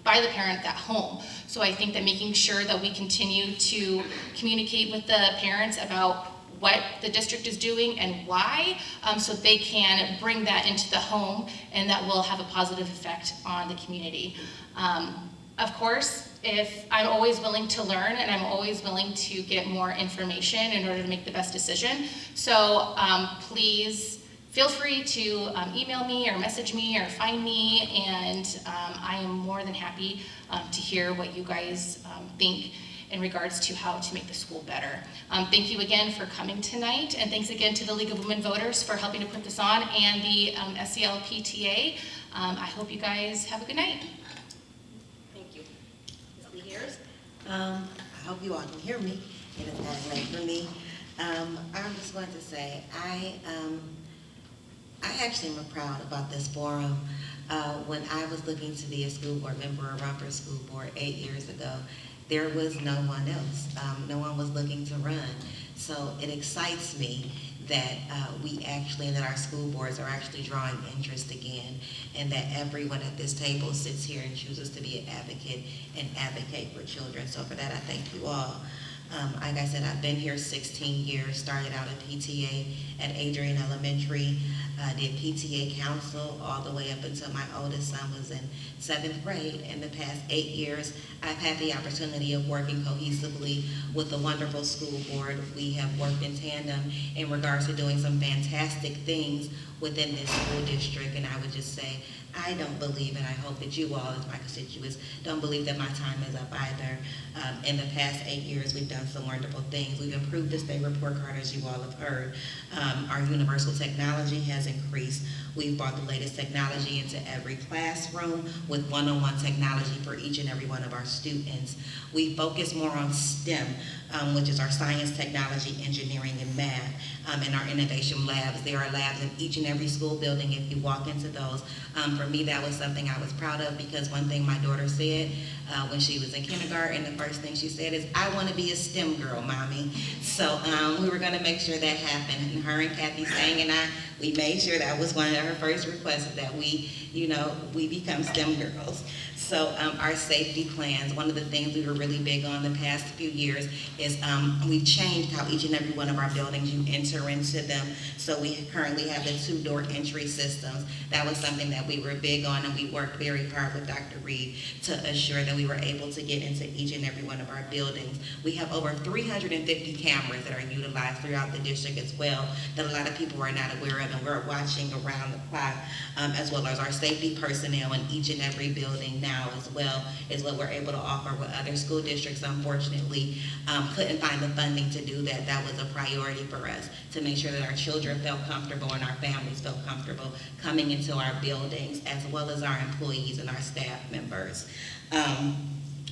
by the parent at home. So I think that making sure that we continue to communicate with the parents about what the district is doing and why, so they can bring that into the home, and that will have a positive effect on the community. Of course, if I'm always willing to learn, and I'm always willing to get more information in order to make the best decision. So please feel free to email me or message me or find me, and I am more than happy to hear what you guys think in regards to how to make the school better. Thank you again for coming tonight, and thanks again to the League of Women Voters for helping to put this on, and the SEL PTA. I hope you guys have a good night. Thank you. Ms. Lee-Harris? I hope you all can hear me. It is not late for me. I'm just going to say, I actually am proud about this forum. When I was looking to be a school board member or run for school board 8 years ago, there was no one else. No one was looking to run. So it excites me that that our school boards are actually drawing interest again, and that everyone at this table sits here and chooses to be an advocate and advocate for children. So for that, I thank you all. Like I said, I've been here 16 years, started out at PTA at Adrian Elementary, did PTA council all the way up until my oldest son was in 7th grade. In the past 8 years, I've had the opportunity of working cohesively with the wonderful school board. We have worked in tandem in regards to doing some fantastic things within this school district, and I would just say, I don't believe, and I hope that you all as my constituents don't believe that my time is up either. In the past 8 years, we've done some wonderful things. We've improved the state report card, as you all have heard. Our universal technology has increased. We've brought the latest technology into every classroom with one-on-one technology for each and every one of our students. We focus more on STEM, which is our science, technology, engineering, and math, and our innovation labs. There are labs in each and every school building if you walk into those. For me, that was something I was proud of, because one thing my daughter said when she was in kindergarten, the first thing she said is, I want to be a STEM girl, Mommy. So we were going to make sure that happened, and her and Cathy Sang and we made sure that was one of her first requests, that we become STEM girls. So our safety plans, one of the things we were really big on the past few years is we've changed how each and every one of our buildings, you enter into them. So we currently have the 2-door entry systems. That was something that we were big on, and we worked very hard with Dr. Reed to assure that we were able to get into each and every one of our buildings. We have over 350 cameras that are utilized throughout the district as well, that a lot of people are not aware of, and we're watching around the clock, as well as our safety personnel in each and every building now as well, is what we're able to offer, with other school districts unfortunately couldn't find the funding to do that. That was a priority for us, to make sure that our children felt comfortable and our families felt comfortable coming into our buildings, as well as our employees and our staff members.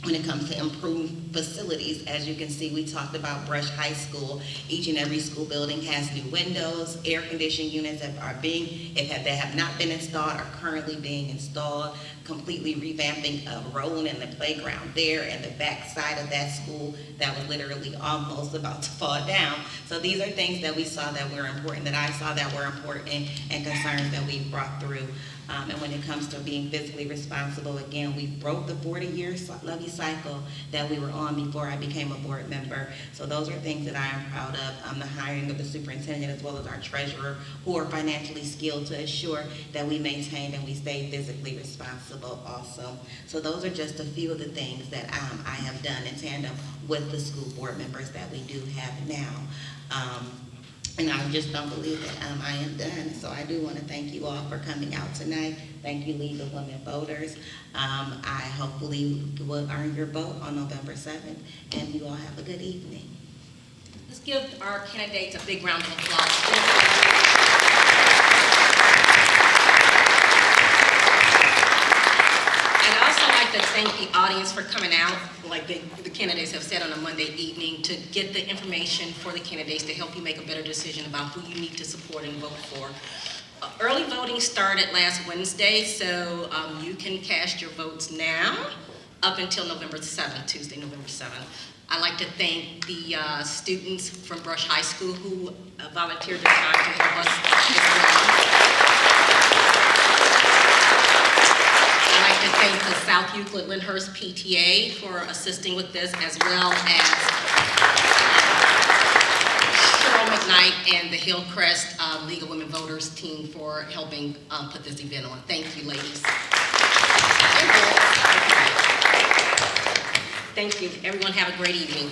When it comes to improved facilities, as you can see, we talked about Brush High School. Each and every school building has new windows, air conditioning units that they have not been installed, are currently being installed, completely revamping rolling in the playground there, and the back side of that school that was literally almost about to fall down. So these are things that we saw that were important, that I saw that were important, and concerns that we brought through. And when it comes to being fiscally responsible, again, we broke the 40-year levy cycle that we were on before I became a board member. So those are things that I am proud of. The hiring of the superintendent as well as our treasurer, who are financially skilled to assure that we maintain and we stay physically responsible also. So those are just a few of the things that I have done in tandem with the school board members that we do have now. And I just don't believe that I am done. So I do want to thank you all for coming out tonight. Thank you, League of Women Voters. I hopefully will earn your vote on November 7th, and you all have a good evening. Let's give our candidates a big round of applause. I'd also like to thank the audience for coming out, like the candidates have said, on a Monday evening, to get the information for the candidates to help you make a better decision about who you need to support and vote for. Early voting started last Wednesday, so you can cast your votes now up until November 7th, Tuesday, November 7th. I'd like to thank the students from Brush High School who volunteered their time to help us this morning. I'd like to thank the South Euclid Lyndhurst PTA for assisting with this, as well as Cheryl McKnight and the Hillcrest League of Women Voters team for helping put this event on. Thank you, ladies. Thank you. Everyone have a great evening.